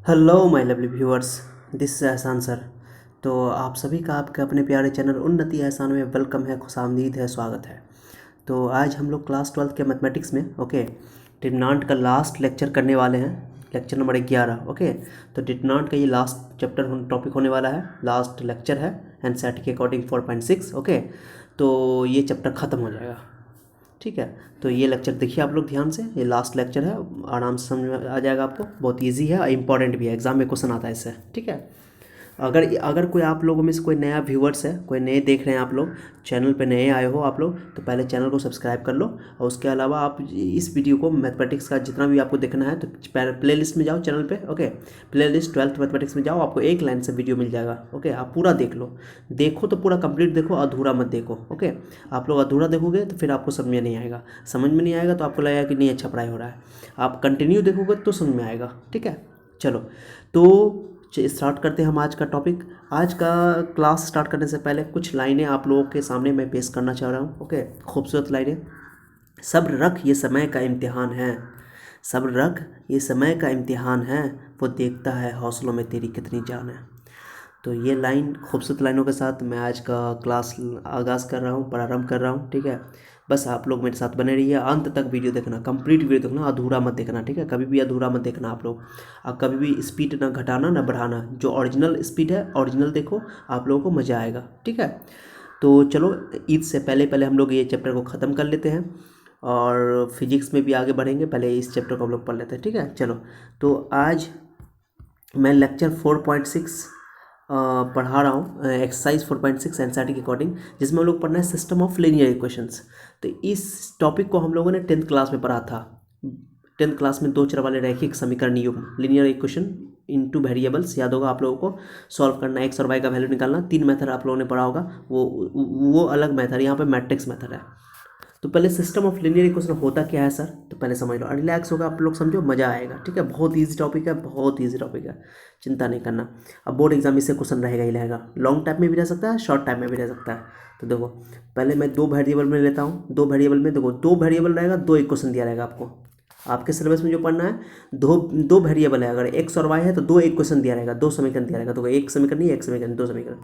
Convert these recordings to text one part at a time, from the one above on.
Hello my lovely viewers, this is एहसान sir. तो आप सभी का आपके अपने प्यारे चैनल उन्नति एहसान में वेलकम है, खुशामदीद है, स्वागत है। तो आज हम लोग क्लास 12 के मैथमेटिक्स में डिटरमिनेंट का लास्ट लेक्चर करने वाले हैं, लेक्चर नंबर 11। तो डिटरमिनेंट का ये लास्ट चैप्टर टॉपिक होने वाला है, लास्ट लेक्चर है एनसीईआरटी के अकॉर्डिंग 4.6। तो ये चैप्टर ख़त्म हो जाएगा। ठीक है, तो ये लेक्चर देखिए आप लोग ध्यान से, ये लास्ट लेक्चर है, आराम से समझ में आ जाएगा आपको। बहुत इजी है और इम्पॉर्टेंट भी है, एग्जाम में क्वेश्चन आता है इससे। ठीक है, अगर अगर कोई आप लोगों में से कोई नया व्यूअर्स है, कोई नए देख रहे हैं आप लोग, चैनल पे नए आए हो आप लोग, तो पहले चैनल को सब्सक्राइब कर लो। और उसके अलावा आप इस वीडियो को मैथमेटिक्स का जितना भी आपको देखना है तो प्ले लिस्ट में जाओ चैनल पे। प्ले लिस्ट 12th मैथमेटिक्स में जाओ, आपको एक लाइन से वीडियो मिल जाएगा। आप पूरा देख लो, देखो तो पूरा कंप्लीट देखो, अधूरा मत देखो। आप लोग अधूरा देखोगे तो फिर आपको समझ में नहीं आएगा, समझ में नहीं आएगा तो आपको लगेगा कि नहीं अच्छा पढ़ाई हो रहा है। आप कंटिन्यू देखोगे तो समझ में आएगा। ठीक है, चलो तो स्टार्ट करते हैं हम आज का टॉपिक। आज का क्लास स्टार्ट करने से पहले कुछ लाइनें आप लोगों के सामने मैं पेश करना चाह रहा हूँ। खूबसूरत लाइनें। सब्र रख ये समय का इम्तिहान है, सब्र रख ये समय का इम्तिहान है, वो देखता है हौसलों में तेरी कितनी जान है। तो ये लाइन, खूबसूरत लाइनों के साथ मैं आज का क्लास आगाज़ कर रहा हूँ, प्रारंभ कर रहा हूँ। ठीक है, बस आप लोग मेरे साथ बने रहिए, अंत तक वीडियो देखना, कंप्लीट वीडियो देखना, अधूरा मत देखना। ठीक है, कभी भी अधूरा मत देखना आप लोग। अब कभी भी स्पीड ना घटाना ना बढ़ाना, जो ओरिजिनल स्पीड है ओरिजिनल देखो, आप लोगों को मज़ा आएगा। ठीक है, तो चलो ईद से पहले पहले हम लोग ये चैप्टर को ख़त्म कर लेते हैं और फिजिक्स में भी आगे बढ़ेंगे। पहले इस चैप्टर को हम लोग पढ़ लेते हैं। ठीक है, चलो तो आज मैं लेक्चर 4.6 पढ़ा रहा हूँ, एक्सरसाइज 4.6 एनसीईआरटी के अकॉर्डिंग, जिसमें हम लोग पढ़ना है सिस्टम ऑफ लीनियर इक्वेशंस। तो इस टॉपिक को हम लोगों ने 10th क्लास में पढ़ा था। 10th क्लास में दो चर वाले रैखिक समीकरण युग्म, लीनियर इक्वेशन इनटू वेरिएबल्स, याद होगा आप लोगों को। सॉल्व करना, एक्स और वाई का वैल्यू निकालना, 3 मेथड आप लोगों ने पढ़ा होगा। वो अलग मेथड, यहाँ पे मैट्रिक्स मेथड है। तो पहले सिस्टम ऑफ लीनियर इक्वेशन होता क्या है सर, तो पहले समझ लो, रिलैक्स होगा, आप लोग समझो, मज़ा आएगा। ठीक है, बहुत इजी टॉपिक है, बहुत इजी टॉपिक है, चिंता नहीं करना। अब बोर्ड एग्जाम इससे क्वेश्चन रहेगा ही रहेगा, लॉन्ग टाइम में भी रह सकता है, शॉर्ट टाइम में भी रह सकता है। तो देखो पहले मैं दो वेरिएबल में लेता हूँ, दो वेरिएबल में देखो, दो वेरिएबल रहेगा, दो इक्वेशन दिया रहेगा आपको। आपके सिलेबस में जो पढ़ना है, दो दो वेरिएबल है, अगर एक्स और वाई है तो दो इक्वेशन दिया रहेगा, दो समीकरण दिया रहेगा। तो एक समीकरण नहीं, एक समीकरण, दो समीकरण।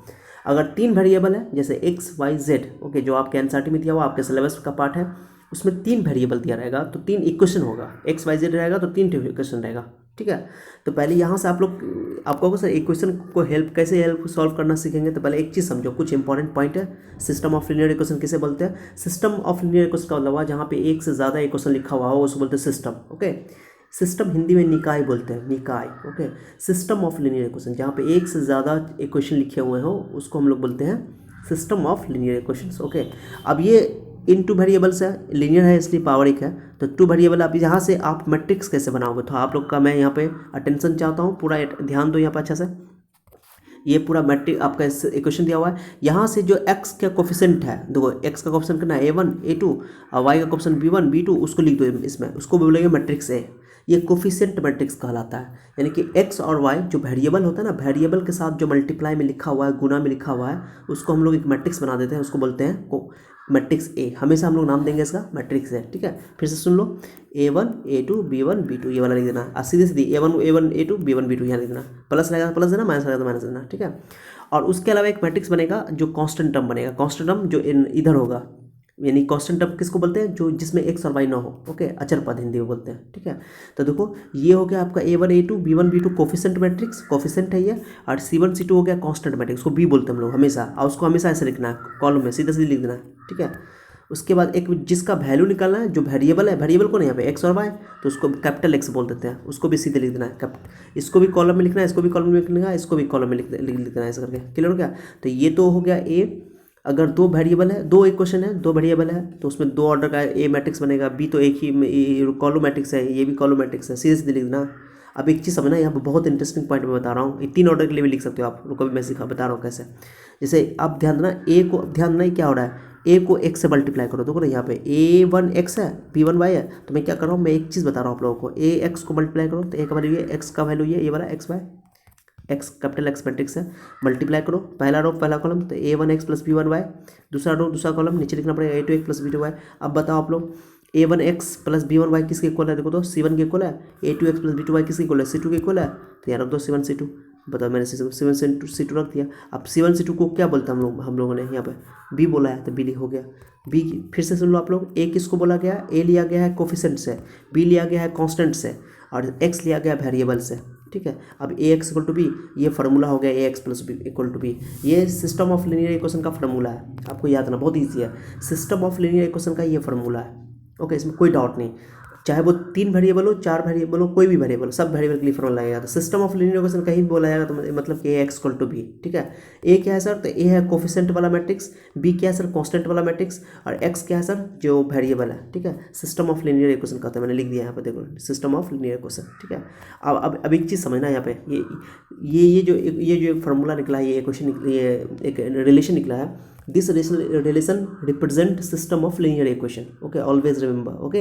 अगर तीन वेरिएबल है, जैसे एक्स वाई जेड, जो आपके एनसीईआरटी में दिया हुआ, आपके सिलेबस का पार्ट है, उसमें तीन वेरिएबल दिया रहेगा तो तीन इक्वेशन होगा, एक्स वाई जेड रहेगा तो तीन इक्वेशन रहेगा। ठीक है, तो पहले यहाँ से आप लोग, आपको सर इक्वेशन को कैसे हेल्प सॉल्व करना सीखेंगे। तो पहले एक चीज़ समझो, कुछ इंपॉर्टेंट पॉइंट है। सिस्टम ऑफ लीनियर इक्वेशन किसे बोलते हैं? सिस्टम ऑफ लीनियर इक्वेशन का मतलब हुआ जहाँ पे एक से ज़्यादा इक्वेशन लिखा हुआ हो, उसको बोलते हैं सिस्टम। सिस्टम हिंदी में निकाय बोलते हैं, निकाय। सिस्टम ऑफ लीनियर इक्वेशन, जहाँ पे एक से ज़्यादा इक्वेशन लिखे हुए हो, उसको हम लोग बोलते हैं सिस्टम ऑफ लीनियर इक्वेशंस। अब ये इन टू वेरिएबल्स है, लीनियर है इसलिए पावर एक है, तो टू वेरिएबल। अब यहाँ से आप मैट्रिक्स कैसे बनाओगे, तो आप लोग का मैं यहाँ पे अटेंशन चाहता हूँ, पूरा ध्यान दो यहाँ पर अच्छा से। ये पूरा मैट्रिक आपका इक्वेशन दिया हुआ है, यहाँ से जो x का कोफिशिएंट है, देखो x का कोफिशिएंट कितना है, a1 a2, और y का कोफिशिएंट b1 b2, उसको लिख दो इसमें, उसको बोलेंगे मैट्रिक्स ए। ये कोफिशिएंट मैट्रिक्स कहलाता है, यानी कि x और y जो वेरिएबल होता है ना, वेरिएबल के साथ जो मल्टीप्लाई में लिखा हुआ है, गुना में लिखा हुआ है, उसको हम लोग एक मैट्रिक्स बना देते हैं, उसको बोलते हैं मैट्रिक्स ए। हमेशा हम लोग नाम देंगे इसका मैट्रिक्स ए। ठीक है, फिर से सुन लो, a1 a2 b1 b2, ये वाला लिख देना, और सीधे सीधे a1 a2 b1 b2 यहाँ लिख देना, प्लस रहेगा प्लस देना, माइनस रहेगा तो माइनस देना। ठीक है, और उसके अलावा एक मैट्रिक्स बनेगा जो कांस्टेंट टर्म बनेगा, कांस्टेंट टर्म जो इधर होगा, यानी कांस्टेंट टर्म किसको बोलते हैं, जो जिसमें एक्स और वाई ना हो। अचर पद हिंदी में बोलते हैं। ठीक है, तो देखो ये हो गया आपका a1 a2 b1 b2 coefficient matrix, coefficient है ये, और c1 c2 हो गया कांस्टेंट मैट्रिक्स, उसको बी बोलते हैं हम लोग हमेशा, और उसको हमेशा ऐसे लिखना है, कॉलम में सीधा सीधे लिख देना है। ठीक है, उसके बाद एक जिसका वैल्यू निकालना है, जो वेरिएबल है, वेरिएबल को नहीं, यहाँ पे एक्स और वाई, तो उसको कैपिटल एक्स बोल देते हैं, उसको भी सीधे लिख देना है। इसको भी कॉलम में लिखना है, इसको भी कॉलम में लिखना है, इसको भी कॉलम में लिख देना है, ऐसा करके। क्लियर हो गया? तो ये तो हो गया ए। अगर दो वेरिएबल है, दो इक्वेशन है, दो वेरिएबल है, तो उसमें दो ऑर्डर का ए मैट्रिक्स बनेगा, बी तो एक ही कॉलम मैट्रिक्स है, ये भी कॉलम मैट्रिक्स है, सीधे सीधे लिख देना। अब एक चीज़ समझना, यहाँ पर बहुत इंटरेस्टिंग पॉइंट मैं बता रहा हूँ, ये तीन ऑर्डर के लिए भी लिख सकते हो आप, रुको भी मैं बता रहा हूँ कैसे। जैसे आप ध्यान देना, ए को ध्यान देना क्या हो रहा है, ए को एक्स से मल्टीप्लाई करो। देखो ना यहाँ पे a1 x है, b1 y है, तो मैं क्या कर रहा हूँ, मैं एक चीज़ बता रहा हूँ आप लोगों को, ए एक्स को मल्टीप्लाई करो, तो ए का वैल्यू ये, एक्स का वैल्यू ये वाला X Y, X capital X matrix है, मल्टीप्लाई करो, पहला रो पहला कॉलम, तो a1 x plus b1 y, दूसरा रो दूसरा कॉलम, नीचे लिखना पड़ेगा a2 x plus b2 y। अब बताओ आप लोग, a1 x plus b1 y किसके इक्वल है, देखो तो c1 के इक्वल है, a2 x plus b2 y किसके इक्वल है, c2 के इक्वल है, तो यहाँ रख दो C1 C2। बताओ मैंने C1 C2 रख दिया। अब C1 C2 को क्या बोलते हैं हम लोगों ने यहाँ पे बी बोला है, तो बी हो गया बी। फिर से सुन लो आप लोग, ए किसको बोला गया, ए लिया गया है कोफिशेंट से, बी लिया गया है कांस्टेंट से, और एक्स लिया गया वेरिएबल से। ठीक है, अब A X equal to B, ये फार्मूला हो गया A X plus B equal to B. ये सिस्टम ऑफ लीनियर इक्वेशन का फार्मूला है, आपको याद रखना, बहुत ईजी है। सिस्टम ऑफ लीनियर इक्वेशन का ये फार्मूला है। ओके, इसमें कोई डाउट नहीं, चाहे वो 3 वेरिएबल हो, 4 वेरिएबल हो, कोई भी वेरिएबल, सब वेरिएबल के लिए फॉर्मूला लगेगा। तो सिस्टम ऑफ लीनियर इक्वेशन कहीं भी बोला जाएगा तो मतलब कि ए एक्स इक्वल टू बी। ठीक है, ए क्या है सर, तो ए है कोफिशिएंट वाला मैट्रिक्स, बी क्या है सर, कांस्टेंट वाला मैट्रिक्स, और एक्स क्या है सर, जो वेरिएबल है। ठीक है, सिस्टम ऑफ लीनियर इक्वेशन कहते हैं, मैंने लिख दिया यहाँ पे, देखो सिस्टम ऑफ लीनियर इक्वेशन। ठीक है, अब एक चीज़ समझना यहाँ पे, ये जो फार्मूला निकला है, ये इक्वेशन, ये एक रिलेशन निकला है, this relation represent system of linear equation. Okay, always remember. Okay,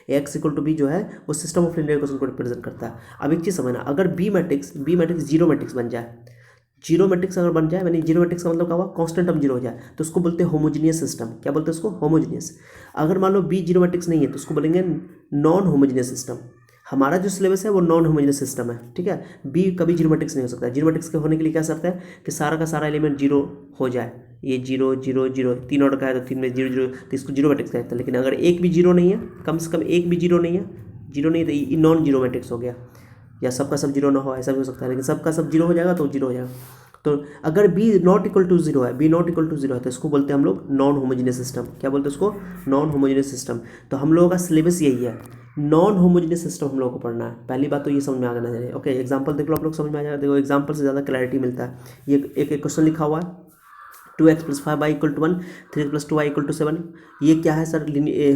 X equal to B जो है वो सिस्टम ऑफ लीनियर इक्वेशन को रिप्रेजेंट करता है। अब एक चीज़ समझना, अगर बी मैट्रिक्स जीरो मैट्रिक्स बन जाए, जीरो मैट्रिक्स अगर बन जाए, यानी जीरो मैट्रिक्स का मतलब क्या हुआ, कांस्टेंट टर्म जीरो हो जाए, तो उसको बोलते हैं होमोजीनियस सिस्टम। क्या बोलते हैं उसको, होमोजीनियस। अगर मान लो बी जीरो मैट्रिक्स नहीं है तो उसको बोलेंगे नॉन होमोजीनियस सिस्टम। हमारा जो सिलेबस है वो नॉन होमोजेनियस सिस्टम है। ठीक है, बी कभी जीरो मैट्रिक्स नहीं हो सकता। जीरो मैट्रिक्स के होने के लिए क्या शर्त है कि सारा का सारा एलिमेंट जीरो हो जाए। ये 0 0 0 तीन ऑर्डर का है तो 3 में 0 0, तो इसको जीरो मैट्रिक्स कहते हैं। लेकिन अगर एक भी जीरो नहीं है, कम से कम एक भी जीरो नहीं है तो ये नॉन जीरो मैट्रिक्स हो गया। या सबका सब जीरो ना हो, ऐसा भी हो सकता है, लेकिन सबका सब जीरो हो जाएगा तो जीरो हो जाएगा। तो अगर B not equal to zero है, B not equal to zero है, तो इसको बोलते हैं हम लोग नॉन होमोजेनियस सिस्टम। क्या बोलते हैं इसको, नॉन होमोजेनियस सिस्टम। तो हम लोगों का सिलेबस यही है, नॉन होमोजेनियस सिस्टम हम लोगों को पढ़ना है। पहली बात तो ये समझ में आ जाना चाहिए। ओके, एग्जांपल देख लो, आप लोग समझ में आ जाएगा। देखो एग्जांपल से ज़्यादा क्लैरिटी मिलता है। ये एक क्वेश्चन लिखा हुआ है, 2x + 5y = 1, 3x + 2y = 7। ये क्या है सर,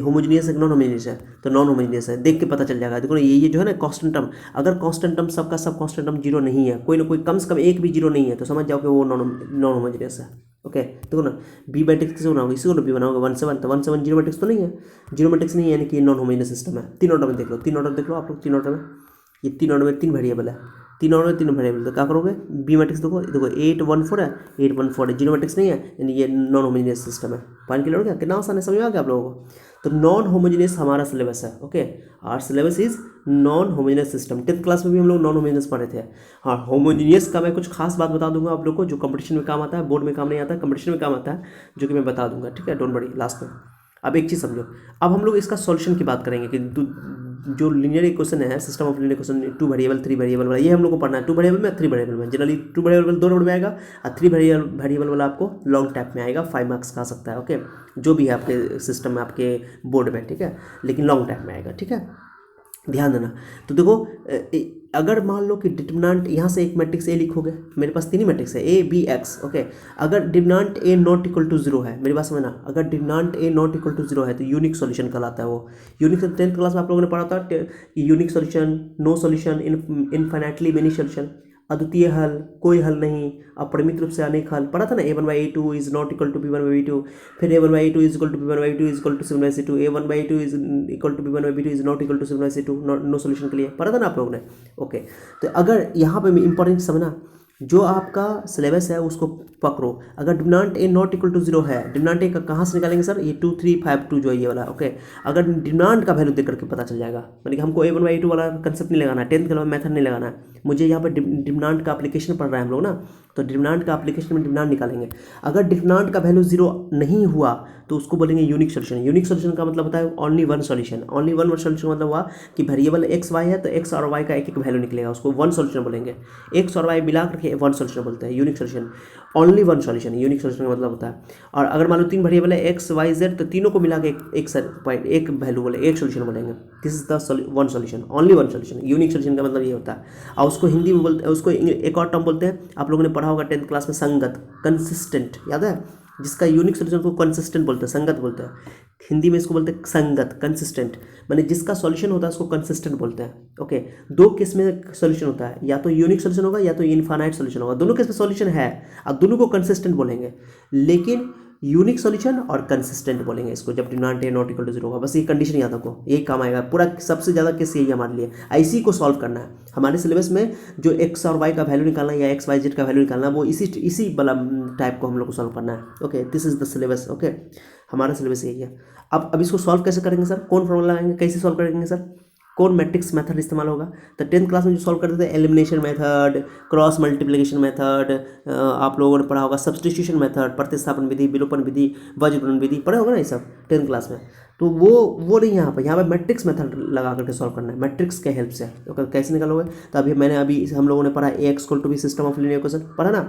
होमोजीनियस है नॉन होमोजीनियस है, तो नॉन होमोजीनियस है, देख के पता चल जाएगा। देखो ना, ये जो है ना कांस्टेंट टर्म, अगर कांस्टेंट टर्म सबका सब कांस्टेंट टर्म जीरो नहीं है, कोई ना कोई कम से कम एक भी जीरो नहीं है, तो समझ जाओ कि वो नॉन होमोजीनियस है। ओके, देखो ना, बी मैट्रिक्स किसे बनाओगे, इसी को बी बनाओगे 1 7, तो 1 7 जीरो मैट्रिक्स तो नहीं है, जीरो मैट्रिक्स नहीं है, यानी कि नॉन होमोजीनियस सिस्टम है। तीन ऑर्डर में देख लो, तीन ऑर्डर देख लो आप लोग, तीन ऑर्डर में, ये तीन ऑर्डर में 3 वेरिएबल है, तीन ऑर्डर में 3 वेरिएबल, तो क्या करोगे, बी मैट्रिक्स देखो 8 1 4 है, 8 1 4 है, जीरो मैट्रिक्स नहीं है, यानी ये नॉन होमोजीनियस सिस्टम है। पॉइंट क्लियर हो गया, कितना आसान है, समझ में आ गया आप लोगों को। तो नॉन होमोजीनियस हमारा सिलेबस है। Okay, our syllabus is non homogeneous system. 10th class में भी हम लोग नॉन होमोजीनियस पढ़े थे। हाँ, होमोजीनियस का मैं कुछ खास बात बता दूंगा आप लोग को, जो कंपटीशन में काम आता है, बोर्ड में काम नहीं आता है, कंपटीशन में काम आता है, जो कि मैं बता दूंगा। ठीक है, डोंट वरी, लास्ट में। अब एक चीज़ समझो, अब हम लोग इसका सॉल्यूशन की बात करेंगे कि जो लीनियर इक्वेशन है, system of linear equation, 2 variable 3 variable वाला, ये हम लोग को पढ़ना है। 2 वेरिएबल में 3 वेरिएबल में, जनरली 2 वेरिएबल 2 नंबर में आएगा, और 3 वेरिएबल वाला आपको लॉन्ग टाइप में आएगा, 5 मार्क्स का आ सकता है। ओके, जो भी है आपके सिस्टम में, आपके बोर्ड में। ठीक है, लेकिन लॉन्ग टाइप में आएगा। ठीक है, ध्यान देना। तो देखो, अगर मान लो कि डिटर्मिनेंट यहाँ से एक मैट्रिक्स ए लिखोगे, मेरे पास 3 ही मैट्रिक्स है, ए बी एक्स। ओके, अगर determinant A not equal to 0 है, मेरी बात समझना, अगर determinant A not equal to 0 है तो यूनिक सॉल्यूशन कहलाता है वो। यूनिक 10th क्लास में आप लोगों ने पढ़ा था, unique solution, no solution, infinitely many solution, अद्वितीय हल, कोई हल नहीं, अपरिमित रूप से अनेक हल, पढ़ा था ना। a1/a2 is not equal to b1/b2, फिर a1/a2 is equal to b1/b2 is equal to 7/c2, a1/a2 is equal to b1/b2 is not equal to 7/c2, no solution के लिए पढ़ा था ना आप लोगों ने। ओके, तो अगर यहाँ पे इंपॉर्टेंट समझना, जो आपका सिलेबस है उसको पकड़ो। अगर determinant A not equal to 0 है, डिटर्मिनेंट ए का कहाँ से निकालेंगे सर, ये 2 3 5 2 जो है ये वाला। ओके, अगर डिटर्मिनेंट का वैल्यू देख करके पता चल जाएगा, मतलब कि हमको a1/a2 वाला कंसेप्ट नहीं लगाना है, 10th का मेथड नहीं लगाना है, मुझे यहाँ पर डिटर्मिनेंट का एप्लीकेशन पढ़ रहा है हम लोग ना, तो डिटर्मिनेंट का एप्लीकेशन में डिटर्मिनेंट निकालेंगे। अगर डिटर्मिनेंट का वैल्यू 0 नहीं हुआ तो उसको बोलेंगे यूनिक सॉल्यूशन। यूनिक सॉल्यूशन का मतलब होता है only one solution. Only one solution मतलब हुआ कि वेरिएबल एक्स वाई है तो एक्स और वाई का एक एक वैल्यू निकलेगा, उसको वन सॉल्यूशन बोलेंगे। एक्स और वाई मिला करके वन सॉल्यूशन बोलते हैं, unique solution. Only one solution unique solution का मतलब होता है। और अगर मान लो 3 वेरिएबल है एक्स वाई जेड, तो तीनों को मिला के एक वैल्यू बोले, एक सॉल्यूशन बोलेंगे। This is the one solution, only one solution. Unique solution का मतलब ये होता है। और उसको हिंदी में बोलते हैं, उसको एक और टर्म बोलते हैं, आप लोगों ने पढ़ा होगा 10th क्लास में, संगत, कंसिस्टेंट, याद है, जिसका यूनिक सॉल्यूशन को कंसिस्टेंट बोलते हैं, संगत बोलते हैं। हिंदी में इसको बोलते हैं संगत, कंसिस्टेंट, माने जिसका सॉल्यूशन होता है उसको कंसिस्टेंट बोलते हैं। ओके, 2 केस में सॉल्यूशन होता है, या तो यूनिक सॉल्यूशन होगा या तो इनफाइनाइट सॉल्यूशन होगा। दोनों केस में सॉल्यूशन है, अब दोनों को कंसिस्टेंट बोलेंगे, लेकिन यूनिक सॉल्यूशन और कंसिस्टेंट बोलेंगे इसको जब determinant A not equal to 0 होगा। बस ये कंडीशन याद रखो, यही काम आएगा पूरा। सबसे ज़्यादा केस यही हमारे लिए, इसी को सॉल्व करना है। हमारे सिलेबस में जो एक्स और वाई का वैल्यू निकालना है या एक्स वाई जेड का वैल्यू निकालना है, वो इसी वाला टाइप को हम लोग को सॉल्व करना है। Okay, this is the syllabus. Okay, हमारा सिलेबस यही है। अब इसको सॉल्व कैसे करेंगे सर, कौन फॉर्मूला लगाएंगे, कैसे सॉल्व करेंगे सर। कौन मैट्रिक्स मेथड इस्तेमाल होगा? तो 10th क्लास में जो सॉल्व करते थे elimination method, cross multiplication method, आप लोगों ने पढ़ा होगा सब्स्टिट्यूशन मेथड, प्रतिस्थापन विधि, विलोपन विधि, वज्रगुणन विधि, पढ़े होगा ना ये सब 10th क्लास में। तो वो नहीं, यहाँ पे मैट्रिक्स मेथड लगा करके सॉल्व करना है, मैट्रिक्स के हेल्प से। तो कैसे निकालोगे? तो अभी हम लोगों ने पढ़ा A X equal to B system of linear equation, पढ़ा ना।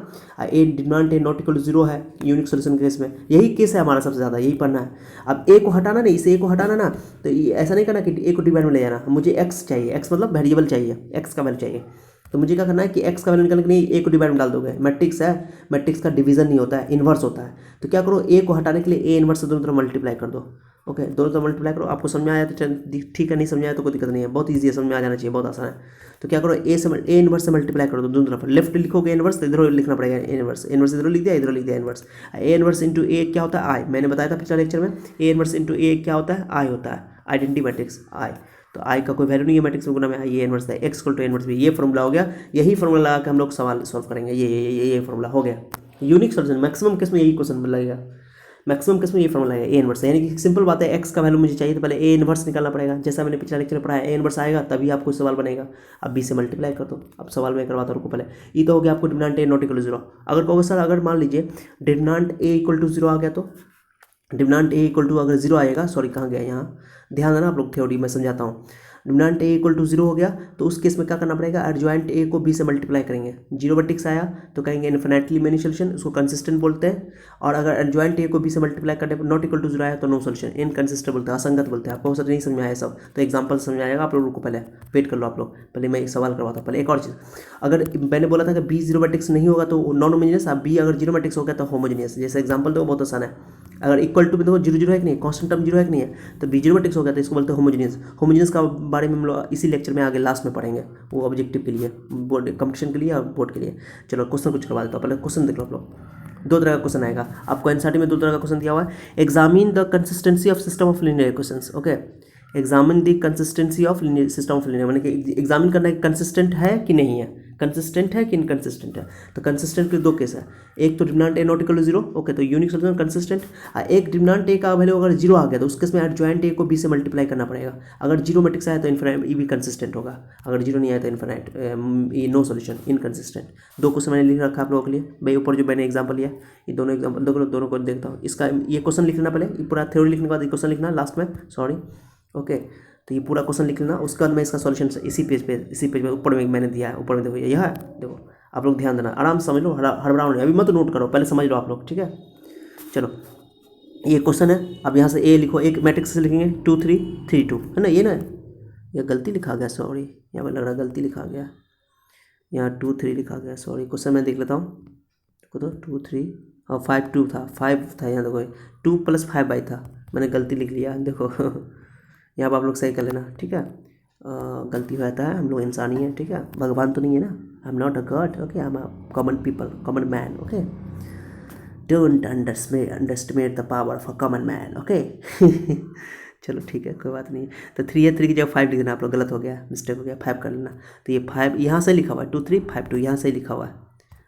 A demand A not equal to 0 है यूनिक सोल्यूशन केस में, यही केस है हमारा सबसे ज़्यादा, यही पढ़ना है। अब ए को हटाना नहीं, इसे ए को हटाना ना, तो ऐसा नहीं करना कि ए को डिमांड में ले जाना, मुझे एक्स चाहिए, एक्स मतलब वेरिएबल चाहिए, एक्स का वैल्यू चाहिए। तो मुझे क्या करना है कि एक्स का वैल्यू निकालने के लिए ए को डिवाइड में डाल दोगे, मैट्रिक्स है, मैट्रिक्स का डिवीजन नहीं होता है, इन्वर्स होता है। तो क्या करो, ए को हटाने के लिए ए इन्वर्स से दोनों तरफ मल्टीप्लाई कर दो। ओके, दोनों तरफ मल्टीप्लाई करो। आपको समझ में आया तो ठीक है, नहीं समझ आया तो कोई दिक्कत नहीं है, बहुत ईजी है, समझ में आ जाना चाहिए, बहुत आसान है। तो क्या करो, ए इन्वर्स से मल्टीप्लाई कर दो दोनों तरफ, लेफ्ट लिखोगे इन्वर्स तो इधर लिखना पड़ेगा इन्वर्स, इन्वर्स इधर लिख दिया, इधर लिख दिया इन्वर्स। ए इन्वर्स इंटू ए क्या होता है? आई, मैंने बताया था पिछले लेक्चर में, ए इन्वर्स इंटू ए क्या होता है? आई होता है, आइडेंटिटी मैट्रिक्स आई। तो आई का कोई वैल्यू नहीं है मैट्रिक्स में, गुना में आई, ये इन्वर्स है, एक्स इक्वल टू इन्वर्स भी, ये फॉर्मूला हो गया। यही फॉर्मूला लगा के हम लोग सवाल सॉल्व करेंगे, ये फॉर्मूला हो गया यूनिक सोल्यूशन। मैक्सिमम केस में यही क्वेश्चन लगेगा, मैक्सिमम केस में ये फॉर्मूला है ए इन्वर्स, यानी कि सिंपल बात है, एक्स का वैल्यू मुझे चाहिए तो पहले ए इन्वर्स निकालना पड़ेगा, जैसा मैंने पिछले लेक्चर में पढ़ाया, ए इन्वर्स आएगा तभी आपको सवाल बनेगा। अब बी से मल्टीप्लाई कर दो। अब सवाल में करवाता हूँ, रुको पहले, ये तो हो गया आपको demand A not equal to 0। अगर कहोगे सर अगर मान लीजिए डिमांड ए इक्वल टू 0 आ गया, तो डिमांड ए इक्वल टू अगर 0 आएगा, सॉरी कहाँ गया, यहाँ ध्यान देना आप लोग, थ्योरी में समझाता हूँ। डिमांड ए इक्वल टू 0 हो गया तो उस केस में क्या करना पड़ेगा, एडजॉइंट ए को बी से मल्टीप्लाई करेंगे। 0 वर्टेक्स आया तो कहेंगे इन्फिनिटली मेनी सोल्यूशन, उसको कंसिस्टेंट बोलते हैं। और अगर एडजॉइंट ए को बी से मल्टीप्लाई करने पर नॉट इक्वल टू 0 आया तो नो सोल्यूशन, इनकंसिस्टेंट बोलते हैं, असंगत बोलते हैं। आपको सर नहीं समझ में आया सब, तो एग्जाम्पल समझ आएगा, आप लोगों को पहले वेट कर लो आप लोग, पहले मैं एक सवाल करवाता हूँ। पहले एक और चीज़, अगर मैंने बोला था कि बी 0 वर्टेक्स नहीं होगा तो नॉन होमोजेनियस, अब बी अगर 0 वर्टेक्स हो गया तो होमोजेनियस। जैसे एग्जाम्पल दो, बहुत आसान है। अगर इक्वल टू में देखो 0 है कि नहीं, कांस्टेंट टर्म 0 है कि नहीं है, तो बी 0 वर्टेक्स हो गया तो इसको बोलते हैं होमोजेनियस। होमोजेनियस का बारे में हम लोग इसी लेक्चर में आगे लास्ट में पढ़ेंगे, वो ऑब्जेक्टिव के लिए, बोर्ड कंपटीशन के लिए और बोर्ड के लिए। चलो क्वेश्चन कुछ करवा देता हूँ, पहले क्वेश्चन देख लो आप लोग। 2 तरह का क्वेश्चन आएगा आपको, एनसीईआरटी में 2 तरह का क्वेश्चन दिया हुआ है। Examine the consistency of system of linear equations. Okay, examine the consistency of linear system of linear, माने कि एग्जामिन करना है कंसिस्टेंट है कि नहीं है, कंसिस्टेंट है कि इनकंसिस्टेंट है। तो कंसिस्टेंट के 2 केस है, एक तो demand A not equal to 0, okay, तो यूनिक सोल्यूशन कंसिस्टेंट। एक डिमांड ए का वैल्यू अगर 0 आ गया तो उस केस में एडजॉइंट ए को बी से मल्टीप्लाई करना पड़ेगा। अगर 0 मैट्रिक्स आया तो इनफिनिट, ये भी कंसिस्टेंट होगा। अगर 0 नहीं आया तो इनफिनिट, ये नो सोल्यूशन, इनकंसिस्टेंट। 2 क्वेश्चन मैंने लिख रखा आप लोगों के लिए भाई, ऊपर जो मैंने एग्जाम्पल लिया, ये दोनों एग्जाम्पल देख लो, दोनों को देखता हूँ। इसका ये क्वेश्चन लिख लेना, पहले पूरा थ्योरी लिखने के बाद ये क्वेश्चन लिखना लास्ट में, सॉरी। ओके, तो ये पूरा क्वेश्चन लिख लेना, उसके बाद मैं इसका सॉल्यूशन इसी पेज पे ऊपर में मैंने दिया है, ऊपर में देखो यह है, देखो आप लोग ध्यान देना, आराम से समझ लो, हड़बड़ाओ नहीं, अभी मत नोट करो, पहले समझ लो आप लोग, ठीक है। चलो ये क्वेश्चन है, अब यहाँ से ए लिखो, एक मैट्रिक्स से लिखेंगे 2 3 3 2, है ना, ये ना, यह गलती लिखा गया, सॉरी, यहाँ पर लग रहा है गलती लिखा गया, यहाँ 2 3 लिखा गया, सॉरी। क्वेश्चन मैं देख लेता हूँ, देखो तो 2 3 और 5 2 था, 5 था, यहाँ देखो 2 + 5 था, मैंने गलती लिख लिया, देखो यहाँ पर आप लोग सही कर लेना, ठीक है। गलती हो जाता है, हम लोग इंसान ही हैं, ठीक है, भगवान तो नहीं है ना, I am not a God, okay, I am a common people, common man, okay, don't underestimate the power of a common man, okay. चलो ठीक है, कोई बात नहीं। तो 3 है, 3 की जगह 5 लिख देना, आप लोग गलत हो गया, मिस्टेक हो गया, 5 कर लेना। तो ये 5 यहाँ से लिखा हुआ है, 2 3 5 2 यहाँ से लिखा हुआ है,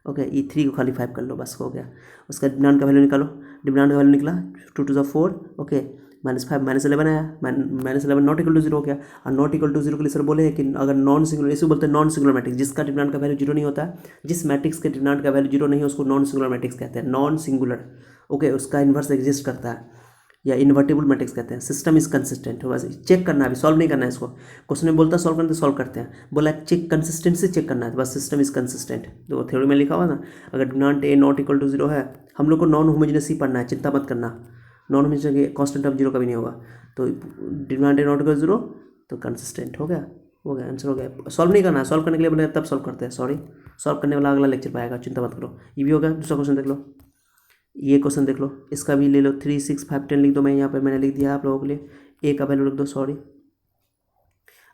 ओके। ये 3 को खाली 5 कर लो, बस हो गया। उसका डिमांड का वैल्यू निकालो, डिमांड का वैल्यू निकला 2 2 4, ओके, -5 -11 आया, -11 नॉट इक्वल टू 0 हो गया। और नॉट इक्वल टू 0 के लिए सर बोले हैं कि अगर नॉन सिंगुलर, इसे बोलते हैं नॉन सिंगुलर मैट्रिक्स, जिसका डिमांड का वैल्यू 0 नहीं होता है, जिस मैट्रिक्स के डिमांड का वैल्यू 0 नहीं है उसको नॉन सिंगुलर मैट्रिक्स कहते हैं, नॉन सिंगुलर, ओके। उसका इन्वर्स एग्जिस्ट करता है, या इन्वर्टिबल मैट्रिक्स कहते हैं। सिस्टम इज कंसिस्टेंट, बस चेक करना है, अभी सॉल्व नहीं करना है इसको, क्वेश्चन में बोलता है सॉल्व करना तो सॉल्व करते हैं, बोला चेक कंसिस्टेंसी चेक करना है, बस सिस्टम इज कंसिस्टेंट। तो थ्योरी में लिखा हुआ ना, अगर demand A not equal to 0 है, हम लोग को नॉन होमोजेनियस ही पढ़ना है, चिंता मत करना, नॉन होमोजेनियस कांस्टेंट टर्म 0 कभी नहीं होगा। तो डिमांड ए नॉट इक्वल 0 तो कंसिस्टेंट हो गया, आंसर हो गया। सॉल्व नहीं करना है, सॉल्व करने के लिए बोले तब सॉल्व करते हैं, सॉरी, सॉल्व करने वाला अगला लेक्चर पाएगा, चिंता मत करो। ये भी हो गया। दूसरा क्वेश्चन देख लो, ये क्वेश्चन देख लो, इसका भी ले लो, 3 6 5 10 लिख दो, मैं यहाँ पे मैंने लिख दिया आप लोगों के लिए, ए का वैल्यू रख दो, सॉरी।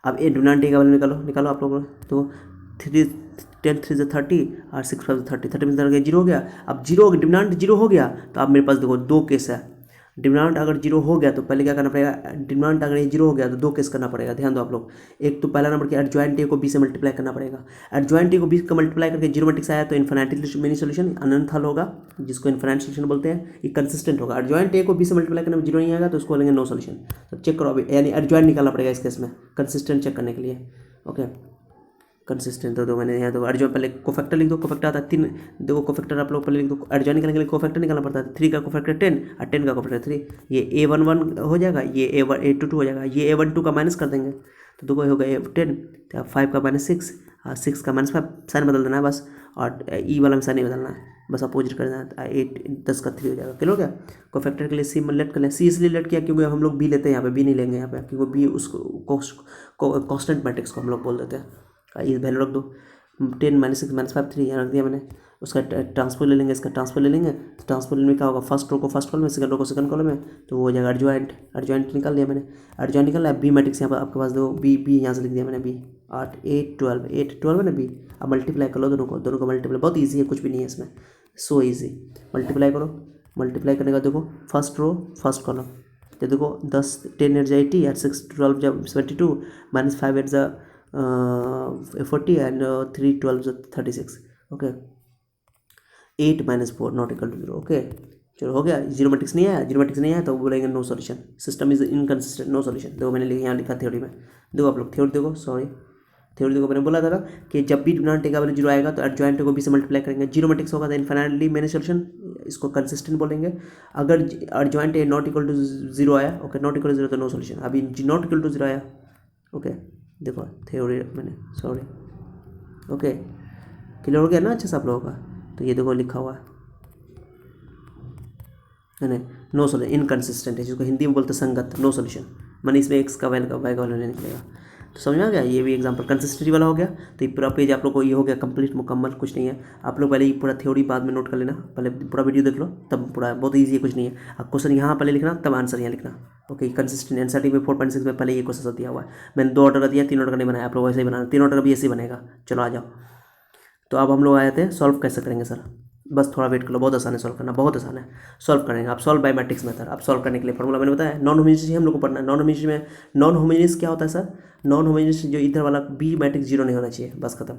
अब ए डिमांड ए का वैल्यू निकालो आप लोगों, तो 3 10 3 30 और 6 5 30 30 में 0 हो गया। अब 0 डिमांड 0 हो गया, तो अब मेरे पास देखो 2 केस है, डिमांड अगर जीरो हो गया तो पहले क्या करना पड़ेगा, डिमांड अगर ये जीरो हो गया तो दो केस करना पड़ेगा, ध्यान दो आप लोग। एक तो पहला नंबर की एडजॉइंट ए को बी से मल्टीप्लाई करना पड़ेगा, एडजॉइंट ए को बी का मल्टीप्लाई करके जीरो मैट्रिक्स आया तो इन्फिनिटी मिनी सोल्यूशन अनंत हल होगा, जिसको इन्फिनिट सोल्यूशन बोलते हैं, ये कंसिस्टेंट होगा। एडजॉइंट ए को बी से मल्टीप्लाई करने में जीरो नहीं आएगा तो उसको बोलेंगे नो सोल्यूशन। तो चेक करो अभी, यानी एडजॉइंट निकालना पड़ेगा इस केस में कंसिस्टेंट चेक करने के लिए। ओके कंसिस्टेंट तो मैंने यहाँ तो एडजॉइंट पहले कोफैक्टर लिख दो, कोफैक्टर आता है 3, देखो कोफैक्टर आप लोग पहले लिख दो, एडजॉइंट निकालने के लिए कोफैक्टर निकालना पड़ता है, 3 का कोफैक्टर 10 और 10 का कोफैक्टर 3, ये A11 हो जाएगा, ये A22 हो जाएगा, ये A12 का माइनस कर देंगे तो देखो हो गया 10, तो 5 का -6 और 6 का -5, साइन बदल देना है बस, और ई वाला में साइन नहीं बदलना है, बस अपोजिट कर देना है, 8 10 का 3 हो जाएगा, क्लियर हो गया। कोफैक्टर के लिए सी लेट कर लें, सी इसलिए लेट किया क्योंकि हम लोग बी लेते हैं यहाँ पे, बी नहीं लेंगे यहाँ पे क्योंकि बी उसको कॉन्स्टेंट मैट्रिक्स को हम लोग बोल देते हैं। ये वैल्यू रख दो, 10 -6 -5 3 यहाँ रख दिया मैंने। उसका ट्रांसपोज ले लेंगे, इसका ट्रांसपोज ले लेंगे, तो ट्रांसपोज लेने में क्या होगा, फर्स्ट रो को फर्स्ट कॉलम में, सेकंड रो को सेकंड कॉलम में, तो वो हो जाएगा एडजॉइंट। एडजॉइंट निकाल लिया मैंने, एडजॉइंट निकाल लिया। बी मैट्रिक्स यहाँ पर आपके पास दो, बी बी यहाँ से लिख दिया मैंने, बी 8 8 12 8 12 है ना बी। अब मल्टीप्लाई कर लो दोनों को मल्टीप्लाई, बहुत ईजी है, कुछ भी नहीं है इसमें, सो ईजी। मल्टीप्लाई करो, मल्टीप्लाई करने का देखो फर्स्ट रो फर्स्ट कॉलम, तो देखो 10 10 8 80 और 6 12 जब 72 -5 8 40 and 3 12 36, okay 8 -4 not equal to 0, okay चलो हो गया। जीरो मैट्रिक्स नहीं आया, जीरो मैट्रिक्स नहीं आया तो बोलेंगे no solution, system is inconsistent, no solution. देखो मैंने यहाँ लिखा थ्योरी में, देखो आप लोग थ्योरी देखो, सॉरी थ्योरी देखो, मैंने बोला था ना कि जब भी डिमांड का वैल्यू जीरो आएगा तो एडजॉइंट को बी से मल्टीप्लाई करेंगे, जीरो मैट्रिक्स होगा तो इन्फिनिटली मैनी सॉल्यूशन, इसको कंसिस्टेंट बोलेंगे। अगर adjoint A not equal to 0 आया, ओके नॉट इक्वल टू 0 तो नो सॉल्यूशन। अभी नॉट इक्वल टू 0 आया, ओके देखो थ्योरी मैंने, सॉरी ओके क्लियर हो गया ना अच्छे से आप लोगों का। तो ये देखो लिखा हुआ है ना, नो सोल्यूशन, इनकंसिस्टेंट है, जिसको हिंदी में बोलते हैं संगत, नो सोल्यूशन, मैंने इसमें एक्स का वैल्यू का वाई का वैल्यू नहीं निकलेगा। तो समझ में आ गया, ये भी एग्जांपल कंसिस्टेंसी वाला हो गया। तो ये पूरा पेज आप लोग को ये हो गया कंप्लीट, मुकम्मल, कुछ नहीं है। आप लोग पहले ये पूरा थ्योरी बाद में नोट कर लेना, पहले पूरा वीडियो देख लो तब पूरा, बहुत ईजी है, कुछ नहीं है। अब क्वेश्चन यहाँ पहले लिखना तब आंसर यहाँ लिखना, ओके। कंसिस्टेंट एनसीईआरटी में 4.6 में पहले ये क्वेश्चन दिया हुआ है, मैंने 2 ऑर्डर का दिया, 3 ऑर्डर का नहीं बनाया, आप लोग वैसे ही बनाना, 3 ऑर्डर का भी ऐसे ही बनेगा। चलो आ जाओ, तो अब हम लोग आए थे सॉल्व कैसे करेंगे सर, बस थोड़ा वेट कर लो, बहुत आसान है सॉल्व करना, बहुत आसान है सॉल्व करेंगे आप। सॉल्व बाय मैट्रिक्स मेथड, आप सॉल्व करने के लिए फॉर्मूला मैंने बताया, नॉन होमोजेनियस हम लोग को पढ़ना है। नॉन होमोजेनियस में, नॉन होमोजेनियस क्या होता है सर, नॉन होमोजेनियस जो इधर वाला बी मैट्रिक्स जीरो नहीं होना चाहिए, बस खत्म।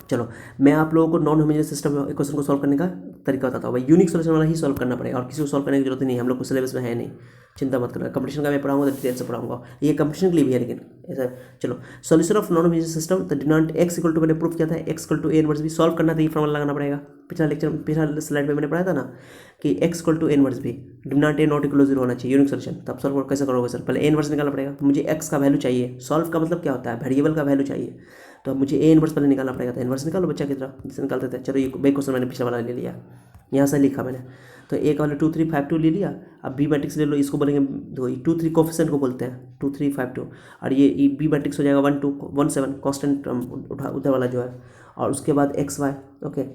चलो मैं आप लोगों को नॉन होमोजेनियस सिस्टम क्वेश्चन को सॉल्व करने का तरीका बताता हूँ भाई, यूनिक सोल्यूशन वाला ही सॉल्व करना पड़ेगा, और किसी को सॉल्व करने की जरूरत नहीं है, हम लोग को सिलेबस में है नहीं, चिंता मत करना। कंपटीशन का मैं पढ़ाऊंगा तो डिटेल से पढ़ाऊंगा, ये कंपटीशन के लिए भी है, लेकिन ऐसा चलो solution of non homogeneous system, तो डिमांड एक्स इक्वल टू मैंने प्रूफ किया था, X equal to A inverse B, solve करना था, ये फॉर्मूला लगाना पड़ेगा। पिछला लेक्चर, पिछला स्लाइड में मैंने पढ़ाया था ना कि X equal to A inverse B, demand A not equal to 0 होना चाहिए, यूनिक सोल्यूशन। तब सॉल्व कैसे करोगे सर, पहले ए इनवर्स निकालना पड़ेगा, मुझे एक्स का वैल्यू चाहिए, सॉल्व का मतलब क्या होता है, वेरिएबल का वैल्यू चाहिए, तो अब मुझे ए इनवर्स पहले निकालना पड़ेगा, तो इनवर्स निकालो बच्चा की तरह जैसे निकालते थे। चलो ये बे क्वेश्चन मैंने पिछला वाला ले लिया, यहाँ से लिखा मैंने, तो ए का वैल्यू 2 3 5 2 ले लिया। अब बी मैट्रिक्स ले लो, इसको बोलेंगे 2 3 कोफिशिएंट को बोलते हैं, 2 3 5 2, और ये बी मैट्रिक्स हो जाएगा 1 2 1 7 कॉन्स्टेंट उधर वाला जो है, और उसके बाद X Y, okay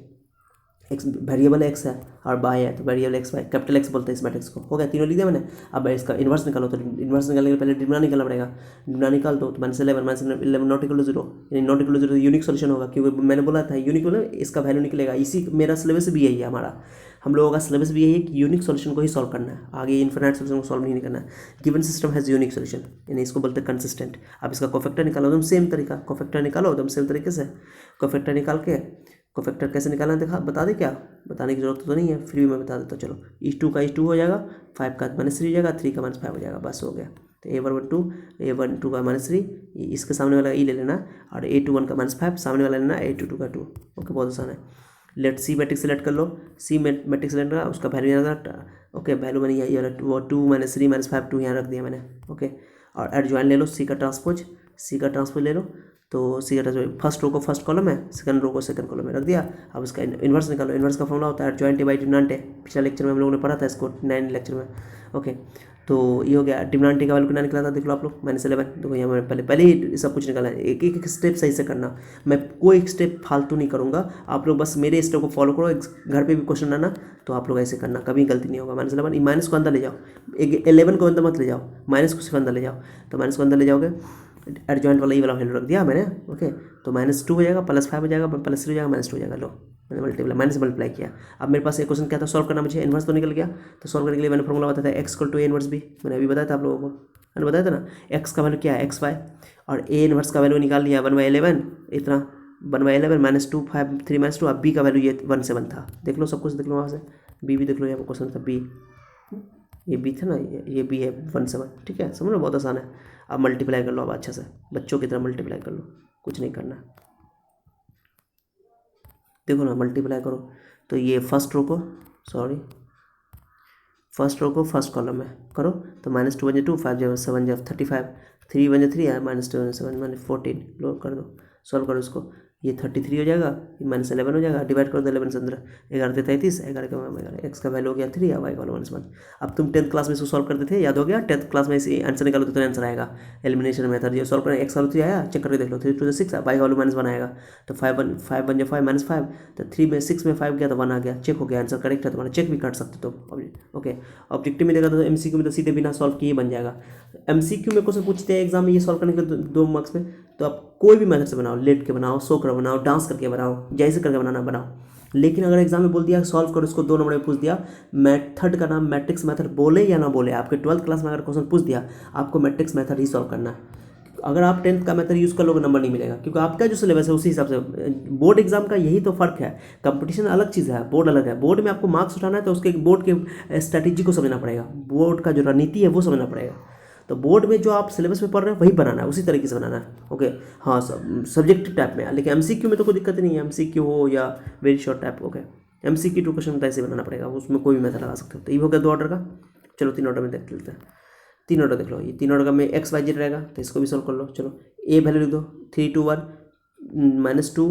X variable X है और वाई है, तो variable X Y capital X बोलते हैं इस मैट्रिक्स को, हो गया, तीनों लिख दिया मैंने। अब इसका इन्वर्स निकालो, तो इन्वर्स निकालने के पहले डिटरमिनेंट निकालना पड़ेगा, डिटरमिनेंट निकाल दो तो -11 नॉट इक्वल टू 0, यानी not equal to 0 unique solution होगा, क्योंकि मैंने बोला था यूनिक मतलब इसका वैल्यू निकलेगा। इसी मेरा सिलेबस भी यही है, हमारा हम लोगों का सिलेबस भी यही है कि यूनिक सोल्यूशन को ही सॉल्व करना है, आगे इन्फिनिट सोल्यूशन को सॉल्व नहीं करना है। Given system has unique solution, यानी इसको बोलते हैं कंसिस्टेंट। अब इसका कोफैक्टर निकालो एकदम सेम तरीका, कोफैक्टर निकालो एकदम सेम तरीके से, कोफैक्टर निकाल के, कोफैक्टर कैसे निकालना देखा बता दे, क्या बताने की जरूरत तो नहीं है, फ्री में बता देता। चलो E2 का E2 हो जाएगा, 5 का -3 हो जाएगा, 3 का -5 हो जाएगा, बस हो गया। तो A12 का -3, इसके सामने वाला ई ले लेना, और A21 का -5 सामने वाला लेना, A22 का 2, ओके बहुत आसान है। लेट सी मैट्रिक्स सेलेक्ट कर लो, सी मैट्रिक्स सेलेक्ट करा, उसका वैल्यू यहाँ था, ओके वैल्यू मैंने ये वाला 2 -3 -5 2 यहाँ रख दिया मैंने, ओके। और एडजॉइन ले लो, सी का ट्रांसपोज ले लो, तो सी का ट्रांसपोज फर्स्ट रो को फर्स्ट कॉलम है, सेकंड रो को सेकंड कॉलम में रख दिया। अब इसका इन्वर्स निकालो, इन्वर्स का फॉर्मूला होता है adjoint A by determinant A, पिछले लेक्चर में हम लोगों ने पढ़ा था इसको 9 लेक्चर में, ओके। तो ये हो गया, डिटरमिनेंट ए का वैल्यू कितना निकला था देख लो आप लोग, -11। देखो यहाँ मैंने पहले ही सब कुछ निकाला है, एक एक स्टेप सही से करना, मैं कोई स्टेप फालतू नहीं करूँगा, आप लोग बस मेरे स्टेप को फॉलो करो, घर पे भी क्वेश्चन आना तो आप लोग ऐसे करना, कभी गलती नहीं होगा। -11 माइनस को अंदर ले जाओ, 11 को अंदर मत ले जाओ, माइनस को सिर्फ अंदर ले जाओ, तो माइनस को अंदर ले जाओगे एडजॉइंट वाला ये वाला वैल्यू रख दिया मैंने, ओके। तो -2 हो जाएगा, +5 हो जाएगा, +3 हो जाएगा, -2 हो जाएगा। लो मैंने मल्टीप्लाई किया। अब मेरे पास एक क्वेश्चन क्या था, सॉल्व करना मुझे, इन्वर्स तो निकल गया। तो सॉल्व करने के लिए मैंने फॉर्मूला बताया था x = a इन्वर्स b, मैंने अभी बताया था आप लोगों को, मैंने बताया था ना। x का वैल्यू क्या है, xy, और a इन्वर्स का वैल्यू निकाल लिया 1/11, इतना 1/11 -2 5 3 -2। अब b का वैल्यू ये 1/7 था, देख लो सब कुछ, देख लो वहाँ से b भी देख लो, यहाँ पर क्वेश्चन था b, ये b था ना, ये b है 1/7, ठीक है, समझ लो बहुत आसान है। अब मल्टीप्लाई कर लो, अब अच्छे से बच्चों की तरह मल्टीप्लाई कर लो, कुछ नहीं करना, देखो ना मल्टीप्लाई करो। तो ये फर्स्ट रो को फर्स्ट कॉलम में करो, तो -2 × 2 5 × 7 × 35, 3 × 3 है, -2 × 7 = 14, लो कर दो, सॉल्व करो इसको, ये 33 हो जाएगा, ये -11 हो जाएगा, डिवाइड कर दो 11 से अंदर, 11 × 33, 11 का 11, एक्स का वैल्यू हो गया 3 या वाई का वैल्यू 1। अब तुम 10th क्लास में इसको सॉल्व करते थे, याद हो गया, 10th क्लास में इसे आंसर निकालो तो आंसर आएगा, एलिमिनेशन मेथड, ये सॉल्व करें, एक्स का वैल्यू 3 आया, चेक करके देख लो, 3 × 2 = 6, वाई का वैल्यू -1 आएगा, तो 5 1 × 5 -5, तो 3 में 6 में 5 गया तो 1 आ गया, चेक हो गया, आंसर करेक्ट है तुम्हारा, चेक भी कर सकते हो, ओके। ऑब्जेक्टिव में देखा तो एमसीक्यू में तो सीधे बिना सॉल्व किए बन जाएगा। एमसीक्यू में क्वेश्चन पूछते हैं एग्जाम में ये सॉल्व करने के 2 मार्क्स में, तो आप कोई भी मेथड से बनाओ, लेट के बनाओ, सो कर बनाओ, डांस करके बनाओ, जैसे करके बनाना बनाओ। लेकिन अगर एग्जाम में बोल दिया सॉल्व करो इसको, 2 नंबर में पूछ दिया, मेथड का नाम मैट्रिक्स मेथड बोले या ना बोले, आपके 12th क्लास में अगर क्वेश्चन पूछ दिया, आपको मैट्रिक्स मेथड ही सॉल्व करना है। अगर आप 10th का मेथड यूज़ कर लोगे नंबर नहीं मिलेगा, क्योंकि आपका जो सिलेबस है उसी हिसाब से। बोर्ड एग्जाम का यही तो फ़र्क है, कंपटीशन अलग चीज़ है, बोर्ड अलग है। बोर्ड में आपको मार्क्स उठाना है तो उसके बोर्ड के स्ट्रैटेजी को समझना पड़ेगा, बोर्ड का जो रणनीति है वो समझना पड़ेगा। तो बोर्ड में जो आप सिलेबस में पढ़ रहे हैं वही बनाना है, उसी तरीके से बनाना है, ओके। हाँ, सब्जेक्टिव टाइप में, लेकिन एमसीक्यू में तो कोई दिक्कत नहीं है, एमसीक्यू हो या very short type, okay. MCQ 2 question तो ऐसे बनाना पड़ेगा, उसमें कोई भी मेथड लगा सकते हो। तो ये हो गया 2 ऑर्डर का। चलो 3 ऑर्डर में देख लेते हैं, 3 ऑर्डर देख लो, ये 3 ऑर्डर का में XYZ रहेगा, तो इसको भी सॉल्व कर लो। चलो ए वैल्यू लिख दो, 3 2 1 -2,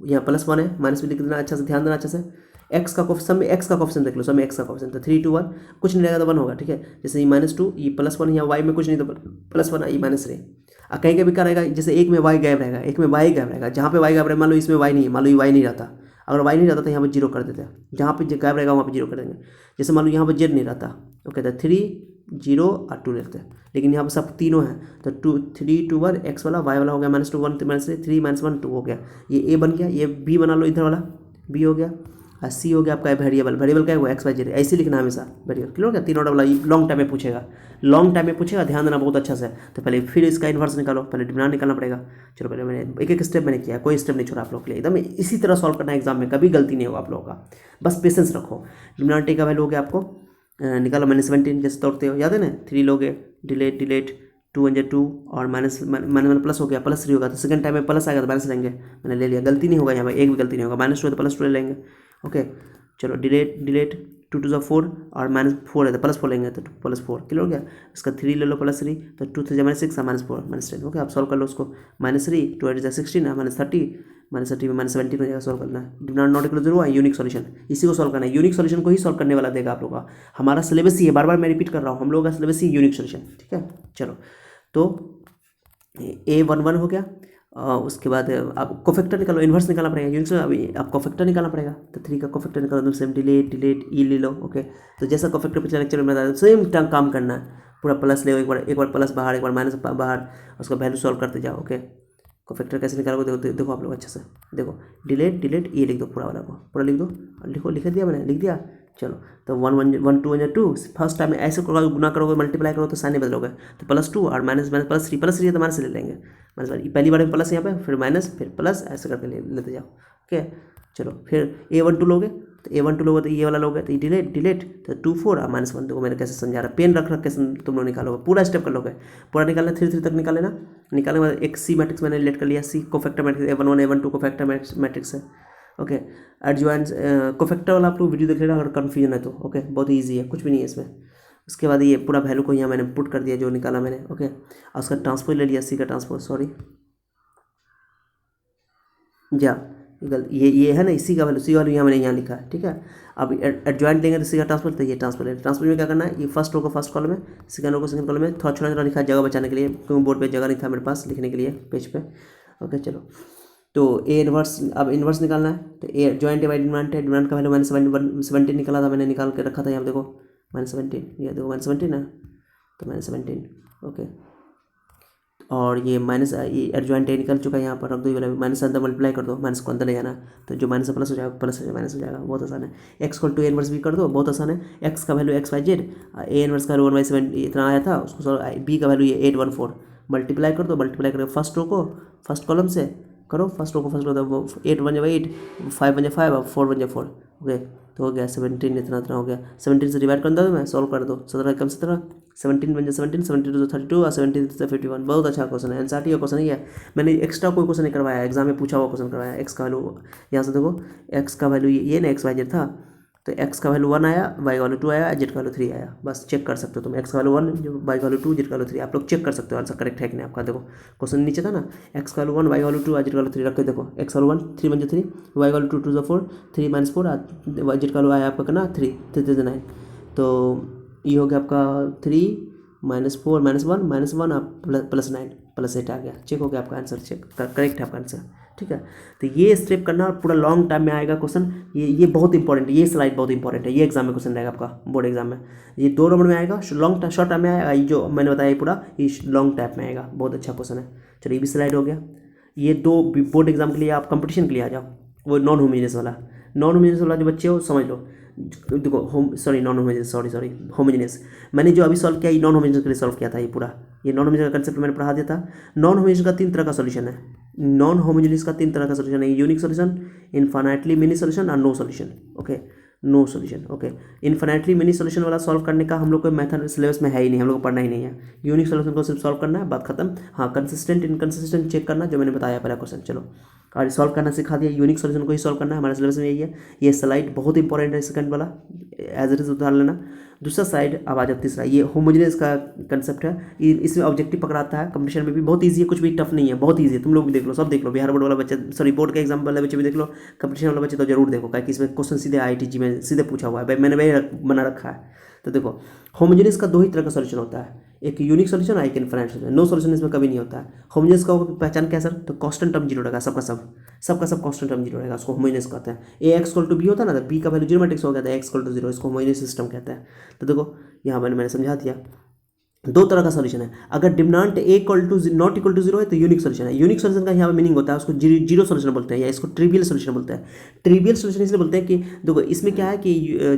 यहाँ +1 है, माइनस भी लिख देना, अच्छा से ध्यान देना अच्छे से। एक्स का कोफिशिएंट, सब में एक्स का कोफिशिएंट देख लो, सब में एक्स का कोफिशिएंट, तो 3 2 1, कुछ नहीं रहेगा तो 1 होगा, ठीक है। जैसे ये -2, ये +1, यहाँ वाई में कुछ नहीं तो +1, ये -3, कहीं का भी क्या रहेगा, जैसे एक में वाई गायब रहेगा, एक में वाई गायब रहेगा, जहाँ पे वाई गायब रहेगा, मान लो इसमें वाई नहीं है, मान लो ये वाई नहीं रहता, अगर वाई नहीं रहता तो यहाँ पर 0 कर देते हैं, जहाँ पे गायब रहेगा वहाँ पे 0 कर देंगे। जैसे मान लो यहाँ पर जेड नहीं रहता, ओके, तो 3 0 और 2 लेते हैं, लेकिन यहाँ पर सब तीनों हैं, तो 2 3 2 1 एक्स वाला, वाई वाला हो गया -2 1 -3 3 -1 2 हो गया, ये ए बन गया, ये बी बना लो, इधर वाला बी हो गया, और सी हो गया आपका वेरिएबल क्या है, XYZ, ऐसे लिखना हमेशा वेरिएबल, क्लियर हो गया। 3 ऑर्डर वाला लॉन्ग टाइम में पूछेगा, ध्यान देना बहुत अच्छा से। तो पहले फिर इसका इन्वर्स निकालो, पहले डिटरमिनेंट निकालना पड़ेगा। चलो पहले मैंने एक स्टेप मैंने किया, कोई स्टेप नहीं छोड़ा आप लोग के लिए, एकदम इसी तरह सॉल्व करना है एग्जाम में, कभी गलती नहीं होगा आप लोगों का, बस पेशेंस रखो। डिटरमिनेंट का वैल्यू हो गया आपको, निकालो -17, जैसे तोड़ते हो, याद है ना, 3 लोगे, डिलेट 2 × 2 और माइनस प्लस हो गया, +3 होगा, तो सेकंड टाइम में प्लस आएगा तो माइनस लेंगे, मैंने ले लिया, गलती नहीं होगा यहाँ पर, एक भी गलती नहीं होगा, -2 है तो +2 ले लेंगे, ओके। चलो डिलेट 2 2 4 और -4 है तो +4 लेंगे, तो +4, क्लियर हो गया। इसका 3 ले लो, +3, तो 2 3 -6 -4 -10, ओके। आप सॉल्व कर लो उसको, -3 2 8 16 -30 -30 में -17 हो जाएगा, सॉल्व करना है। डिनोमिनेटर नॉट इक्वल टू 0 है, यूनिक सॉल्यूशन, इसी को सॉल्व करना है, यूनिक सॉल्यूशन को ही सॉल्व करने वाला देगा आप लोग का। हमारा सिलेबस ही है, बार बार मैं रिपीट कर रहा हूँ, हम लोगों का सिलेबस ही यूनिक सॉल्यूशन, ठीक है। चलो तो A11 हो गया, उसके बाद आप कोफैक्टर निकालो, इन्वर्स निकालना पड़ेगा, यूनिट से अभी आप कोफैक्टर निकालना पड़ेगा, तो 3 का कोफैक्टर निकालो, तो सेम डिलेट ई ले लो, ओके। तो जैसा कोफैक्टर पिछले लेक्चर में बताया सेम टंग काम करना है, पूरा प्लस ले, एक बार प्लस बाहर, एक बार माइनस बाहर, उसका वैल्यू सॉल्व करते जाओ, ओके। कोफैक्टर कैसे निकालोगे देखो आप लोग अच्छे से, देखो डिलेट ये लिख दो, पूरा वाला को पूरा लिख दो, लिख दिया मैंने, लिख दिया। चलो तो 1 2 2 फर्स्ट टाइम में ऐसे गुना करोगे, मल्टीप्लाई करो तो साइन नहीं बदलोगे, तो +2 और माइनस +3 है तो माइनस ले लेंगे, पहली बार में प्लस यहाँ पे, फिर माइनस, फिर प्लस, ऐसे करके लेते जाओ, ओके। चलो फिर A12 लोगे, तो A12 लोगे तो ये वाला लोगे, तो डिलेट तो 2 4 और -1 देखो मैंने कैसे समझा रहा, पेन रख के तुम लोग निकालोगे, पूरा स्टेप कर लोगे, पूरा निकालना 3 3 तक निकाल लेना। निकालने के बाद एक सी मैट्रिक्स मैंने रिलेट कर लिया, C cofactor matrix, A11 A12 cofactor matrix है, ओके। एडजॉइंट कोफैक्टर वाला आप लोग वीडियो देख लेना अगर कन्फ्यूजन है तो, ओके, बहुत ईजी है, कुछ भी नहीं है इसमें। उसके बाद ये पूरा वैल्यू को यहाँ मैंने पुट कर दिया जो निकाला मैंने, ओके। और उसका ट्रांसपोज ले लिया, सी का ट्रांसपोज, सॉरी ये है ना, इसी का वैल्यू, सी का वैल्यू यहाँ मैंने यहाँ लिखा है, ठीक है। अब एडजॉइंट लेंगे तो सी का ट्रांसपोज, तो ये ट्रांसपोज लेंगे, ट्रांसपोज में क्या करना है, ये फर्स्ट रो को फर्स्ट कॉलम में, सेकंड रो को सेकंड कॉलम में, थोड़ा छोटा लिखा जगह बचाने के लिए, क्योंकि बोर्ड पे जगह नहीं था मेरे पास लिखने के लिए पेज पे, ओके। चलो तो ए इन्वर्स, अब इन्वर्स निकालना है, तो ए जॉइंट बाई डिमांड है, डिमांड का वैल्यू -17 निकाला था, मैंने निकाल के रखा था यहाँ देखो, -17, ये देखो -17 है, तो -17, ओके। और ये माइनस ये एडजॉइंट ए निकल चुका है, यहाँ पर रख दो, ये वाला माइनस अंदर मल्टीप्लाई कर दो, माइनस को अंदर ले जाना, तो जो माइनस प्लस हो जाएगा, प्लस हो जाएगा माइनस हो जाएगा, बहुत आसान है। X equal to A inverse B कर दो, बहुत आसान है। एक्स का value X Y Z, A inverse का 1/7 इतना आया था, उसको बी का वैल्यू ये 814 मल्टीप्लाई कर दो, मल्टीप्लाई करके फर्स्ट रो को फर्स्ट कॉलम से करो, फर्स्ट रो को फर्स्ट रो, 8 1 8, 5 1 5, अब 4 1 4, ओके, तो हो गया 17, इतना इतना हो गया। 17 से डिवाइड कर दो, मैं सॉल्व कर दो, 17 कम 17, 17 बन जाए 17, 17 to 32 और 17 to 51। बहुत अच्छा क्वेश्चन है, एनसीईआरटी का क्वेश्चन ही है, मैंने एक्स्ट्रा कोई क्वेश्चन नहीं करवाया, एग्जाम में पूछा हुआ क्वेश्चन करवाया। एक्स का वैल्यू यहाँ से देखो, एक्स का वैल्यू ये ना एक्स वाई जेड था, तो एक्स का वैल्यू 1 आया, वाई का वैल्यू 2 आया, जेड का वैल्यू 3 आया, बस चेक कर सकते हो तुम, एक्स का वैल्यू 1, वाई का वैल्यू 2, जेड का वैल्यू 3, आप लोग चेक कर सकते हो आंसर करेक्ट है कि नहीं आपका। देखो क्वेश्चन नीचे था ना, एक्स का वैल्यू 1, वाई का वैल्यू 2 और जेड का वैल्यू 3 रख के देखो, एक्स का वैल्यू 1 3 बन 3, वाई का वैल्यू 2 2 4, 3 - 4, जेड का वैल्यू आया आपका कितना 3 3 3 9, तो ये हो गया आपका 3 -4 -1 -1 आप +9 +8 आ गया, चेक हो गया आपका आंसर, चेक करेक्ट है आपका आंसर, ठीक है। तो ये स्टेप करना, पूरा लॉन्ग टाइम में आएगा क्वेश्चन, ये बहुत इंपॉर्टेंट है, ये स्लाइड बहुत इंपॉर्टेंट है, ये एग्जाम में क्वेश्चन रहेगा आपका बोर्ड एग्जाम में, ये 2 नंबर में आएगा, लॉन्ग टाइम शॉर्ट टाइम में आएगा, ये जो मैंने बताया ये पूरा ये लॉन्ग टाइम में आएगा, बहुत अच्छा क्वेश्चन है। चलो ये भी स्लाइड हो गया, ये 2 बोर्ड एग्जाम के लिए आप कंपटीशन के लिए आ जाओ, वो नॉन होमोजेनियस वाला जो बच्चे हो समझ लो, देखो नॉन होमोजेनियस, सॉरी होमोजेनियस, मैंने जो अभी सॉल्व किया ये नॉन होमोजेनियस के लिए सॉल्व किया था, ये पूरा ये नॉन होमोजेनियस का कंसेप्ट मैंने पढ़ा दिया था। नॉन होमोजेनियस का 3 तरह का सॉल्यूशन है, नॉन होमोजेनियस का 3 तरह का सॉल्यूशन है, unique solution, infinitely many solution और no solution, okay, no solution, okay. Infinitely many solution वाला सॉल्व करने का हम लोग को मेथड सिलेबस में है ही नहीं, हम लोग को पढ़ना ही नहीं है। यूनिक सॉल्यूशन को सिर्फ सॉल्व करना है, बात खत्म। हाँ, कंसिस्टेंट इनकंसिस्टेंट चेक करना, जो मैंने बताया पहला क्वेश्चन, चलो और सॉल्व करना सिखा दिया, यूनिक सॉल्यूशन को ही सॉल्व करना है, हमारे सिलेबस में यही है। ये स्लाइड बहुत इंपॉर्टेंट है, सेकंड वाला एज इट इज उतार लेना। दूसरा साइड अब आ जाओ, तीसरा ये होमोजेनियस का कंसेप्ट है, इसमें ऑब्जेक्टिव पकड़ाता है, कंपटीशन में भी बहुत ईजी है, कुछ भी टफ नहीं है, बहुत ईजी है, तुम लोग भी देख लो, सब देख लो, बिहार बोर्ड वाला बच्चे, सॉरी बोर्ड के एग्जाम वाले बच्चे भी देख लो, कंपटीशन वाला बच्चे तो जरूर देखो, क्योंकि इसमें क्वेश्चन सीधे IIT में सीधे पूछा हुआ है, भाई मैंने वही बना रखा है। तो देखो होमोजेनियस का 2 ही तरह का सॉल्यूशन होता है, एक यूनिक सॉल्यूशन और एक इनफाइनाइट सॉल्यूशन, नो सॉल्यूशन इसमें कभी नहीं होता है। होमोजेनियस का पहचान क्या है सर, तो कांस्टेंट टर्म 0 रहेगा, सबका सब कांस्टेंट टर्म 0 रहेगा, उसको होमोजेनियस कहते हैं। AX = B होता है ना, तो B का वैल्यू 0 मैट्रिक्स हो गया था, X = 0, इसको होमोजेनियस सिस्टम कहते हैं। तो देखो यहाँ मैंने समझा दिया, 2 तरह का सॉल्यूशन है, अगर डिटरमिनेंट A ≠ 0 है तो यूनिक सॉल्यूशन है। यूनिक सॉल्यूशन का यहाँ पे मीनिंग होता है, उसको जीरो सॉल्यूशन बोलते हैं, या इसको ट्रिवियल सॉल्यूशन बोलते हैं। ट्रिवियल सॉल्यूशन इसलिए बोलते हैं कि देखो इसमें क्या है कि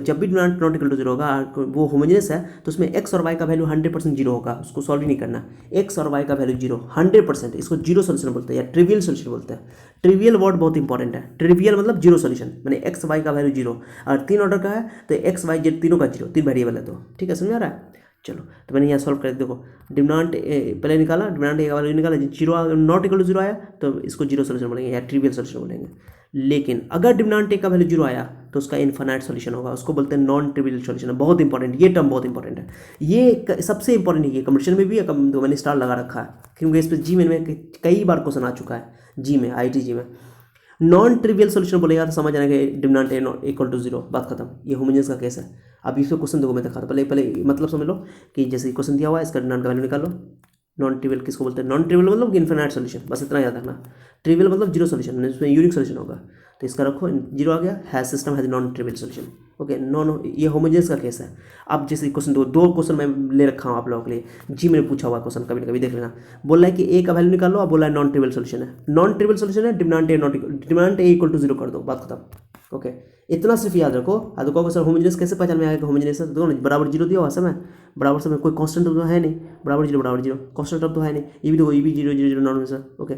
जब भी डिटरमिनेंट ≠ 0 होगा, वो होमोजेनियस है, तो उसमें x और y का वैल्यू 100% 0 होगा, उसको सॉल्व ही नहीं करना, x और y का वैल्यू 0 100%, इसको जीरो सॉल्यूशन बोलते हैं या ट्रिवियल सॉल्यूशन बोलते हैं। ट्रिवियल वर्ड बहुत इंपॉर्टेंट है, ट्रिवियल मतलब जीरो सॉल्यूशन, मैंने x y का वैल्यू 0, और 3 ऑर्डर का है तो x y z तीनों का 0, 3 वेरिएबल है, तो ठीक है, समझ आ रहा है। चलो तो मैंने यहाँ सॉल्व कर, देखो डिटरमिनेंट पहले निकाला, डिटरमिनेंट A का वैल्यू निकाला, 0 ≠ 0 आया तो इसको जीरो सॉल्यूशन बोलेंगे या ट्रिवियल सॉल्यूशन बोलेंगे। लेकिन अगर डिटरमिनेंट A का वैल्यू 0 आया तो उसका इनफाइनाइट सॉल्यूशन होगा, उसको बोलते हैं नॉन ट्रिवियल सॉल्यूशन। बहुत इंपॉर्टेंट, ये टर्म बहुत इंपॉर्टेंट है, ये सबसे इंपॉर्टेंट है, ये कंपटीशन में भी है, तो मैंने स्टार लगा रखा है, क्योंकि इस पर जी में कई बार क्वेश्चन आ चुका है, जी में IIT जी में। नॉन ट्रिवियल सॉल्यूशन बोलेगा तो समझ आना कि डिटरमिनेंट A = 0, बात खत्म, ये होमोजेनियस का केस है। अब इसमें क्वेश्चन देखो मैं दिखाता, पहले मतलब समझ लो कि जैसे क्वेश्चन दिया हुआ है, इसका डिटरमिनेंट का वैल्यू निकाल लो। नॉन ट्रिवियल किसको बोलते हैं, नॉन ट्रिवियल मतलब इनफाइनाइट सॉल्यूशन, बस इतना याद रखना। ट्रिवियल मतलब जीरो सॉल्यूशन, इसमें यूनिक सॉल्यूशन होगा, तो इसका रखो 0 आ गया, has system has non trivial solution, okay. ये होमोजेनियस का केस है। अब जैसे क्वेश्चन दो क्वेश्चन मैं ले रखा हूँ आप लोगों के लिए, जी मैंने पूछा हुआ क्वेश्चन, कभी ना कभी देख लेना। बोला है कि A का वैल्यू निकालो, अब बोला है नॉन ट्रिवियल सॉल्यूशन है, नॉन ट्रिवियल सॉल्यूशन है, डिटरमिनेंट A = 0 कर दो, बात खत्म, ओके। इतना सिर्फ याद रखो। अब देखो सर होमोजेनियस कैसे पहचान में आएगा, होमोजेनियस देखो ना, बराबर 0 दिया हुआ समय, बराबर समय कोई कांस्टेंट तो है नहीं, बराबर 0 कांस्टेंट टर्म तो है नहीं, ये भी देखो, ये भी 0 0 0 non sir, okay.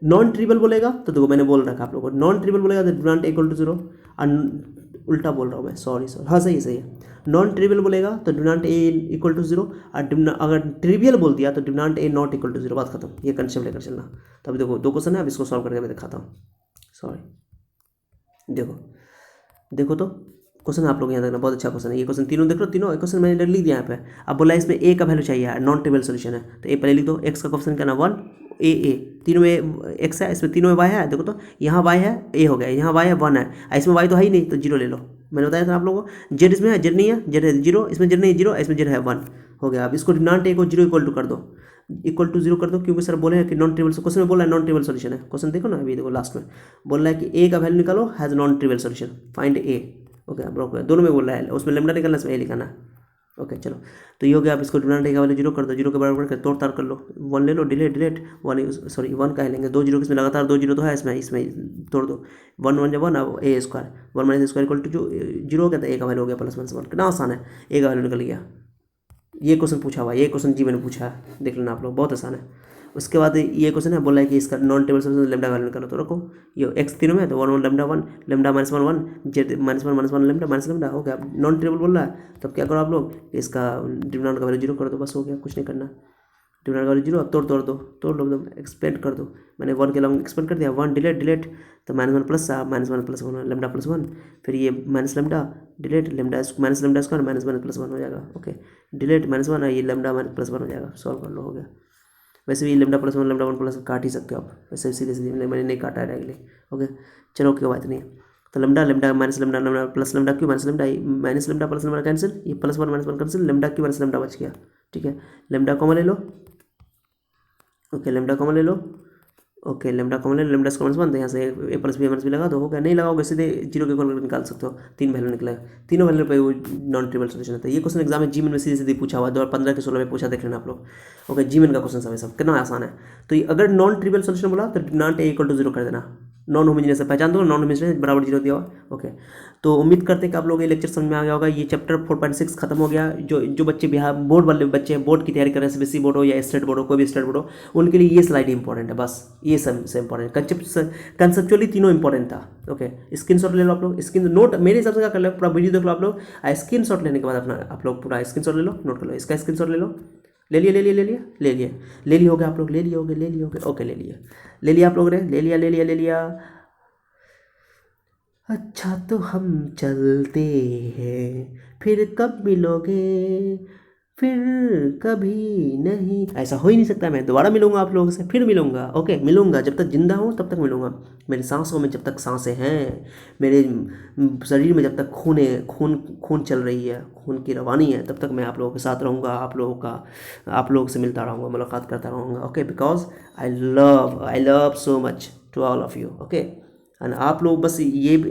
Non trivial बोलेगा तो देखो मैंने बोल रखा आप लोगों को, नॉन ट्रिवियल बोलेगा तो डिटरमिनेंट A = 0, और उल्टा बोल रहा हूँ मैं, सॉरी हाँ सही है। नॉन ट्रिवियल बोलेगा तो डिटरमिनेंट A = 0, और अगर ट्रिवियल बोल दिया तो डिटरमिनेंट A ≠ = 0, बात खत्म, ये कंसेप्ट लेकर चलना। तो अभी देखो 2 क्वेश्चन है, अब इसको सॉल्व करके मैं दिखाता हूँ, सॉरी देखो तो क्वेश्चन आप लोग यहाँ देखना, बहुत अच्छा क्वेश्चन है ये क्वेश्चन, तीनों देख लो, तीनों क्वेश्चन मैंने लिख दिया यहाँ पे। अब बोला इसमें A का वैल्यू चाहिए, नॉन ट्रिवियल सॉल्यूशन है, तो A पहले लिख दो, x का क्वेश्चन क्या ना 1 A, तीनों में x है, इसमें तीनों में y है, देखो तो यहाँ y है, A हो गया, यहाँ y है 1 है, इसमें y तो है ही नहीं, तो 0 ले लो, मैंने बताया था आप लोगों को। z इसमें है, z नहीं है, z है 0, इसमें z नहीं है 0, इसमें z है 1, हो गया। अब इसको डिटरमिनेंट A को 0 = कर दो, =0 कर दो, क्योंकि सर बोले हैं कि नॉन ट्रिवियल, क्वेश्चन में बोला है नॉन ट्रिवियल सॉल्यूशन है, क्वेश्चन देखो ना, अभी देखो लास्ट में बोल रहा है कि A का वैल्यू निकालो, has non trivial solution, find A, okay. अब रोको, दोनों में बोल रहा है, उसमें लेमडा निकालना, इसमें A लिखाना, ओके चलो, तो ये हो गया। आप इसको डिटरमिनेंट ए का वैल्यू 0 कर दो, 0 के बराबर करके तोड़ ताड़ कर लो, 1 ले लो, डिलीट डिलीट 1, सॉरी 1 का ही लेंगे, 2 जीरो किसमें लगातार 2 जीरो तो है इसमें, इसमें तोड़ दो, 1 1 जब 1 अब A square, 1 minus square equal to जो 0 हो गया, तो ए का वैल्यू हो गया प्लस 1 कितना आसान है, ए का वैल्यू निकल गया। ये क्वेश्चन पूछा हुआ है, ये क्वेश्चन जी मैंने पूछा है, देख लेना आप लोग, बहुत आसान है। उसके बाद ये क्वेश्चन है, बोला है कि इसका नॉन टेबल सोल्यूशन लेमडा का वैल्यू निकालो, तो रखो ये एक्स तीनों में, तो 1 1 lambda 1 lambda minus 1 1 Z minus one lambda minus lambda हो गया। नॉन टेबल बोल रहा है, तब क्या करो आप लोग, इसका डिटरमिनेंट का वैल्यू 0 कर दो, बस हो गया, कुछ नहीं करना। डिटरमिनेंट का वैल्यू 0, अब तोड़ लो एकदम, एक्सपेंड कर दो। मैंने 1 के लॉन्ग एक्सपेंड कर दिया, 1 डिलीट डिलीट, तो -1 प्लस -1 प्लस 1 लेमडा प्लस 1, फिर ये minus lambda delete lambda minus lambda square -1 plus 1 हो जाएगा। ओके डिलीट -1 ये लेमडा प्लस 1 हो जाएगा, सॉल्व कर लो, हो गया। वैसे भी लेमडा प्लस 1 लेमडा 1 प्लस काट ही सकते हो आप, वैसे सीधे सीधे मैंने नहीं काटा है डायरेक्टली। ओके चलो, कोई बात नहीं। तो lambda lambda minus lambda lambda plus lambda क्यों minus lambda plus lambda cancel, ये प्लस 1 माइनस 1 कैंसिल, लेमडा क्यों माइनस लेमडा बच गया। ठीक है, लेमडा कॉमन ले लो। ओके लेमडा कॉमन ले लो। ओके लेमडा कॉमन ले लो, लेमडा स्क्वायर माइनस 1, तो यहाँ से ए प्लस बी लगा दो, हो गया। नहीं लगाओगे सीधे 0 के इक्वल निकाल सकते हो, 3 वैल्यू निकलेगा, तीनों वैल्यू पे वो नॉन ट्रिवियल सोल्यूशन होता है। ये क्वेश्चन एग्जाम में जीमेन में सीधे सीधे पूछा हुआ है, 2015 के 16 में पूछा, देख लेना आप लोग। ओके जीमेन का क्वेश्चन सब कितना आसान है। तो अगर नॉन ट्रिवियल सोल्यूशन बोला तो नॉट ए इक्वल टू 0 कर देना, नॉन होमोजेनियस से पहचान दो, नॉन होमोजेनियस बराबर 0 दिया हुआ। ओके तो उम्मीद करते हैं कि आप लोग ये लेक्चर समझ में आ गया होगा। ये चैप्टर 4.6 खत्म हो गया। जो बच्चे बिहार बोर्ड वाले बच्चे हैं, बोर्ड की तैयारी कर रहे हैं, सीबीएसई बोर्ड हो या स्टेट बोर्ड हो, कोई भी स्टेट बोर्ड हो, उनके लिए ये स्लाइड इंपॉर्टेंट है, बस ये सब इंपॉर्टेंट कंसेप्चुअली तीनों इंपॉर्टेंट था। ओके स्क्रीन शॉट ले लो आप लोग, स्क्रीन नोट मेरे हिसाब से क्या कर लो, पूरा वीडियो देख लो आप लोग, स्क्रीन शॉट लेने के बाद अपना आप लोग पूरा स्क्रीन शॉट ले लो, नोट कर लो, इसका स्क्रीन शॉट ले लो। ले लिया हो गया आप लोग, ले लिए होगे। ओके ले लिया आप लोग ने, ले लिया। अच्छा तो हम चलते हैं, फिर कब मिलोगे, फिर कभी नहीं, ऐसा हो ही नहीं सकता। मैं दोबारा मिलूंगा आप लोगों से, फिर मिलूंगा। ओके मिलूंगा, जब तक जिंदा हूँ तब तक मिलूंगा। मेरी सांसों में जब तक सांसें हैं, मेरे शरीर में जब तक खून चल रही है, खून की रवानी है, तब तक मैं आप लोगों के साथ रहूँगा, आप लोगों से मिलता रहूँगा, मुलाकात करता रहूँगा। Okay because I love so much to all of you. Okay and आप लोग बस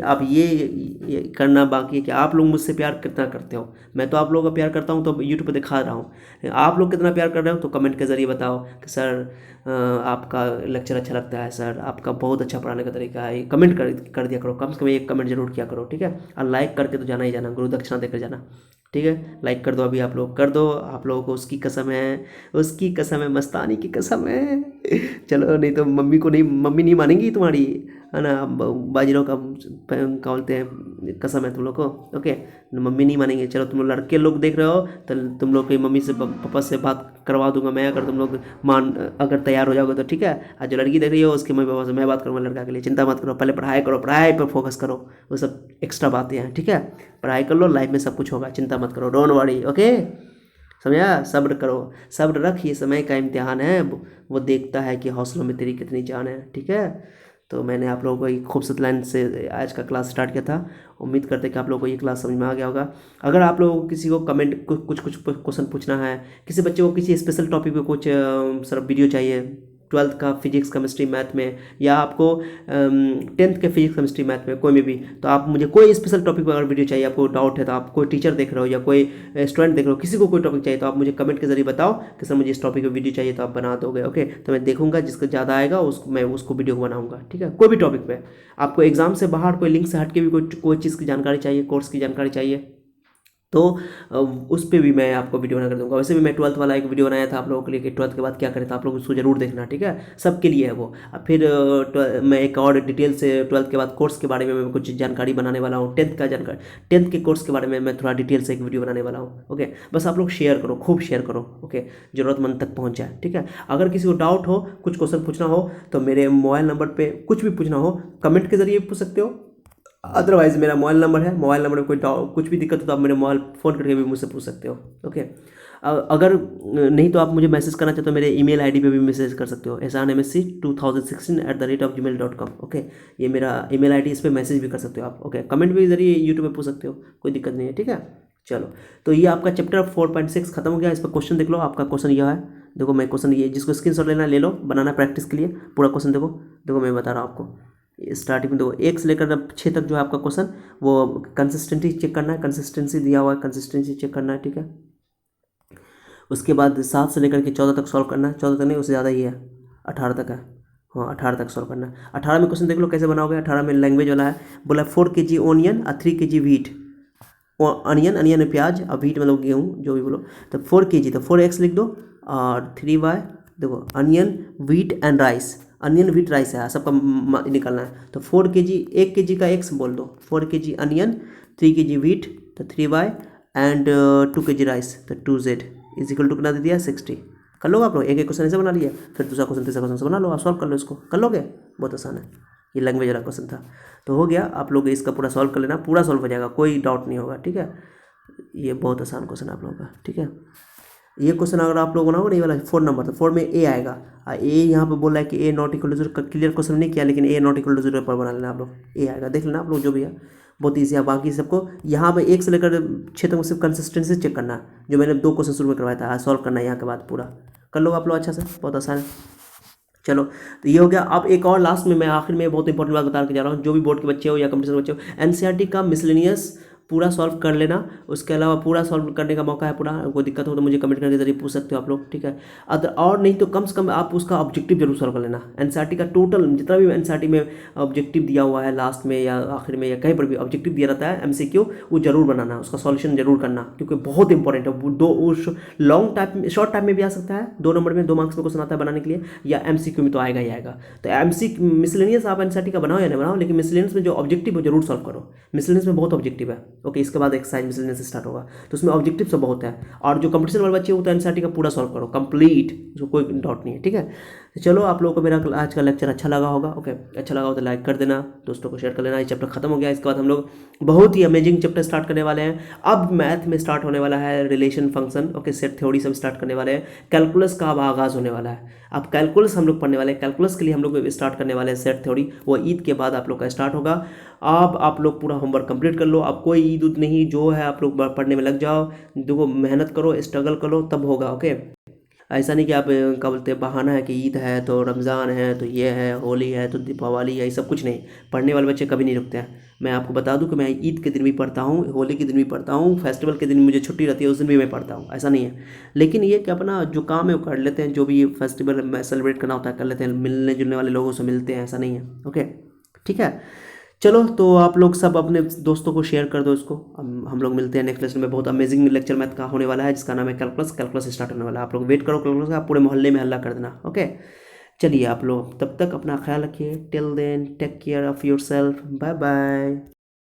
आप ये करना बाकी है कि आप लोग मुझसे प्यार कितना करते हो। मैं तो आप लोगों का प्यार करता हूँ, तो यूट्यूब पे दिखा रहा हूँ। आप लोग कितना प्यार कर रहे हो, तो कमेंट के ज़रिए बताओ कि सर आपका लेक्चर अच्छा लगता है, सर आपका बहुत अच्छा पढ़ाने का तरीका है। कमेंट कर दिया करो, कम से कम एक कमेंट जरूर किया करो, ठीक है। और लाइक करके तो जाना ही जाना, गुरु दक्षिणा देकर जाना, ठीक है। लाइक कर दो, अभी आप लोग कर दो, आप लोगों को उसकी कसम है, मस्तानी की कसम है। चलो नहीं तो मम्मी नहीं मानेंगी तुम्हारी, है ना। बाजीराव का क्या बोलते हैं, कसम है तुम लोग को। ओके मम्मी नहीं मानेंगे। चलो तुम लोग लड़के लोग देख रहे हो, तो तुम लोग की मम्मी से पापा से बात करवा दूंगा मैं, अगर तुम लोग अगर तैयार हो जाओगे तो, ठीक है। और जो लड़की देख रही हो उसके मम्मी पापा से मैं बात करूँगा लड़का के लिए, चिंता मत करो। पहले पढ़ाई करो, पढ़ाई पर फोकस करो, वो सब एक्स्ट्रा बातें हैं, ठीक है। पढ़ाई कर लो, लाइफ में सब कुछ होगा, चिंता मत करो, डोंट वरी। ओके समझा, सब्र करो, सब्र रख, ये समय का इम्तिहान है, वो देखता है कि हौसलों में तेरी कितनी जान है, ठीक है। तो मैंने आप लोगों को एक खूबसूरत लाइन से आज का क्लास स्टार्ट किया था। उम्मीद करते हैं कि आप लोगों को ये क्लास समझ में आ गया होगा। अगर आप लोगों को किसी को कमेंट कुछ क्वेश्चन पूछना है, किसी बच्चे को किसी स्पेशल टॉपिक पे कुछ सर वीडियो चाहिए, 12th का फिजिक्स केमिस्ट्री मैथ में, या आपको 10th के फिजिक्स केमिस्ट्री मैथ में, कोई में भी, तो आप मुझे कोई स्पेशल टॉपिक पर अगर वीडियो चाहिए, आपको डाउट है, तो आप कोई टीचर देख रहे हो या कोई स्टूडेंट देख रहे हो, किसी को कोई टॉपिक चाहिए, तो आप मुझे कमेंट के जरिए बताओ कि सर मुझे इस टॉपिक पर वीडियो चाहिए, तो आप बना दोगे। ओके तो मैं देखूंगा, जिसका ज़्यादा आएगा मैं उसको वीडियो बनाऊंगा, ठीक है। कोई भी टॉपिक पे आपको एग्जाम से बाहर कोई लिंक से हट के भी कोई चीज़ की जानकारी चाहिए, कोर्स की जानकारी चाहिए, तो उस पर भी मैं आपको वीडियो बना कर दूंगा। वैसे भी मैं 12th वाला एक वीडियो बनाया था आप लोगों के लिए कि 12th के बाद क्या करें, तो आप लोग उसको जरूर देखना, ठीक है। सबके लिए है वो। अब फिर मैं एक और डिटेल से 12th के बाद कोर्स के बारे में मैं कुछ जानकारी बनाने वाला हूँ, 10th का जानकारी, 10th के कोर्स के बारे में मैं थोड़ा डिटेल से एक वीडियो बनाने वाला हूँ। ओके बस आप लोग शेयर करो, खूब शेयर करो, ओके ज़रूरतमंद तक पहुँच जाए, ठीक है। अगर किसी को डाउट हो, कुछ क्वेश्चन पूछना हो, तो मेरे मोबाइल नंबर पर कुछ भी पूछना हो कमेंट के जरिए पूछ सकते हो। अदरवाइज मेरा मोबाइल नंबर है, मोबाइल नंबर में कोई कुछ भी दिक्कत हो तो आप मेरे मोबाइल फ़ोन करके भी मुझसे पूछ सकते हो। ओके अगर नहीं तो आप मुझे मैसेज करना चाहते हो, मेरे ईमेल आईडी पे भी मैसेज कर सकते हो, ehsanmsc2016@gmail.com। ओके ये मेरा ईमेल आईडी, इस पर मैसेज भी कर सकते हो आप। ओके कमेंट भी जरिए यूट्यूब पे पूछ सकते हो, कोई दिक्कत नहीं है, ठीक है। चलो तो ये आपका चैप्टर 4.6 खत्म हो गया। इस पर क्वेश्चन देख लो, आपका क्वेश्चन यह है, देखो मैं क्वेश्चन ये जिसको स्क्रीनशॉट लेना ले लो, बनाना प्रैक्टिस के लिए पूरा क्वेश्चन देखो मैं बता रहा हूँ आपको। स्टार्टिंग में देखो 1 से लेकर 6 तक जो है आपका क्वेश्चन, वो कंसिस्टेंसी चेक करना है, कंसिस्टेंसी दिया हुआ है, कंसिस्टेंसी चेक करना है, ठीक है। उसके बाद 7 से लेकर के 14 तक सॉल्व करना है, 14 तक नहीं उससे ज़्यादा ही है, 18 तक है, हाँ 18 तक सॉल्व करना है। 18 में क्वेश्चन देख लो कैसे बनाओगे। 18 में लैंग्वेज वाला है, बोला 4 kg ओनियन और 3 kg वीट। अनियन, अनियन है प्याज, और वीट मतलब गेहूँ जो भी बोलो। तो 4 kg तो 4x लिख दो, और 3y देखो onion wheat and rice, onion wheat rice है सबका निकालना है। तो 4 kg, 1 kg का x बोल दो, 4 kg अनियन, 3 kg वीट, तो 3y एंड 2 kg राइस, तो 2z इज इक्वल टू कितना दे दिया 60। कर लो आप लोग, एक एक क्वेश्चन ऐसे बना लिया, फिर दूसरा क्वेश्चन तीसरा क्वेश्चन से बना लो, आप सॉल्व कर लो इसको, कर लोगे, बहुत आसान है। ये लैंग्वेज वाला क्वेश्चन था, तो हो गया। आप लोग इसका पूरा सॉल्व कर लेना, पूरा सॉल्व हो जाएगा, कोई डाउट नहीं होगा, ठीक है। ये बहुत आसान क्वेश्चन है आप लोगों का, ठीक है। ये क्वेश्चन अगर आप लोग बनाओगे, नहीं वाला 4 नंबर, तो 4 में ए आएगा, ए यहाँ पे बोल रहा है कि A not equal to zero, clear question नहीं किया, लेकिन A not equal to zero पर बना लेना आप लोग, ए आएगा, देख लेना आप लोग जो भी है, बहुत ईजी है। बाकी सबको यहाँ पे 1 से लेकर 6 तक सिर्फ कंसिस्टेंसी चेक करना है, जो मैंने 2 क्वेश्चन शुरू में करवाया था, सॉल्व करना है यहाँ के बाद पूरा कर लो आप लोग अच्छा से, बहुत आसान है। चलो तो ये हो गया। अब एक और लास्ट में मैं आखिर में बहुत इंपॉर्टेंट बात बता के जा रहा हूँ, जो भी बोर्ड के बच्चे हो या कंपटीशन बच्चे हो, एनसीईआरटी का मिसलेनियस पूरा सॉल्व कर लेना। उसके अलावा पूरा सॉल्व करने का मौका है पूरा, कोई दिक्कत हो तो मुझे कमेंट करके जरिए पूछ सकते हो आप लोग, ठीक है। अदर और नहीं तो कम से कम आप उसका ऑब्जेक्टिव जरूर सॉल्व कर लेना। एनसीईआरटी का टोटल जितना भी एनसीईआरटी में ऑब्जेक्टिव दिया हुआ है, लास्ट में या आखिर में या कहीं पर भी ऑब्जेक्टिव दिया रहता है एमसीक्यू, वो जरूर बनाना, उसका सॉल्यूशन जरूर करना, क्योंकि बहुत इंपॉर्टेंट है। दो लॉन्ग टाइम, शॉर्ट टाइम में भी आ सकता है, 2 नंबर में 2 मार्क्स में क्वेश्चन आता है बनाने के लिए, या एमसीक्यू में तो आएगा ही आएगा। तो एमसी मिसलेनियस आप एनसीईआरटी का बनाओ या नहीं बनाओ, लेकिन मिसलेनियस में जो ऑब्जेक्टिव है जरूर सॉल्व करो। मिसलेनियस में बहुत ऑब्जेक्टिव है, ओके। इसके बाद एक्सरसाइज मिसलेनियस से स्टार्ट होगा, तो उसमें ऑब्जेक्टिव सब बहुत है। और जो कंपटीशन वाले बच्चे होते हैं एनसीईआरटी का पूरा सॉल्व करो कंप्लीट, जो कोई डाउट नहीं है, ठीक है। तो चलो आप लोगों को मेरा आज का लेक्चर अच्छा लगा होगा, ओके। अच्छा लगा हो तो लाइक कर देना, दोस्तों को शेयर कर लेना। ये चैप्टर खत्म हो गया, इसके बाद हम लोग बहुत ही अमेजिंग चैप्टर स्टार्ट करने वाले हैं। अब मैथ में स्टार्ट होने वाला है relation function, okay, set theory सब स्टार्ट करने वाले हैं। कैलकुलस का अब आगाज होने वाला है, अब कैलकुलस हम लोग पढ़ने वाले हैं। कैलकुलस के लिए हम लोग स्टार्ट करने वाले हैं सेट थ्योरी, वो ईद के बाद आप लोग का स्टार्ट होगा। अब आप लोग पूरा होमवर्क कंप्लीट कर लो, अब कोई ईद उद नहीं, जो है आप लोग पढ़ने में लग जाओ, देखो मेहनत करो, स्ट्रगल करो, तब होगा, ओके। ऐसा नहीं कि आप क्या बोलते हैं, बहाना है कि ईद है तो रमज़ान है तो ये है, होली है तो दीपावली है, ये सब कुछ नहीं। पढ़ने वाले बच्चे कभी नहीं रुकते हैं। मैं आपको बता दूं कि मैं ईद के दिन भी पढ़ता हूँ, होली के दिन भी पढ़ता हूँ, फेस्टिवल के दिन मुझे छुट्टी रहती है उस दिन भी मैं पढ़ता हूँ, ऐसा नहीं है। लेकिन ये कि अपना जो काम है वो कर लेते हैं, जो भी फेस्टिवल में सेलिब्रेट करना होता है कर लेते हैं, मिलने जुलने वाले लोगों से मिलते हैं, ऐसा नहीं है, ओके, ठीक है। चलो तो आप लोग सब अपने दोस्तों को शेयर कर दो इसको। हम लोग मिलते हैं नेक्स्ट लेक्चर में। बहुत अमेजिंग लेक्चर मैथ का होने वाला है, जिसका नाम है कैलकुलस। कैलकुलस स्टार्ट होने वाला है, आप लोग वेट करो कैलकुलस का, पूरे मोहल्ले में हल्ला कर देना, ओके। चलिए आप लोग तब तक अपना ख्याल रखिए, till then take care of yourself, bye bye.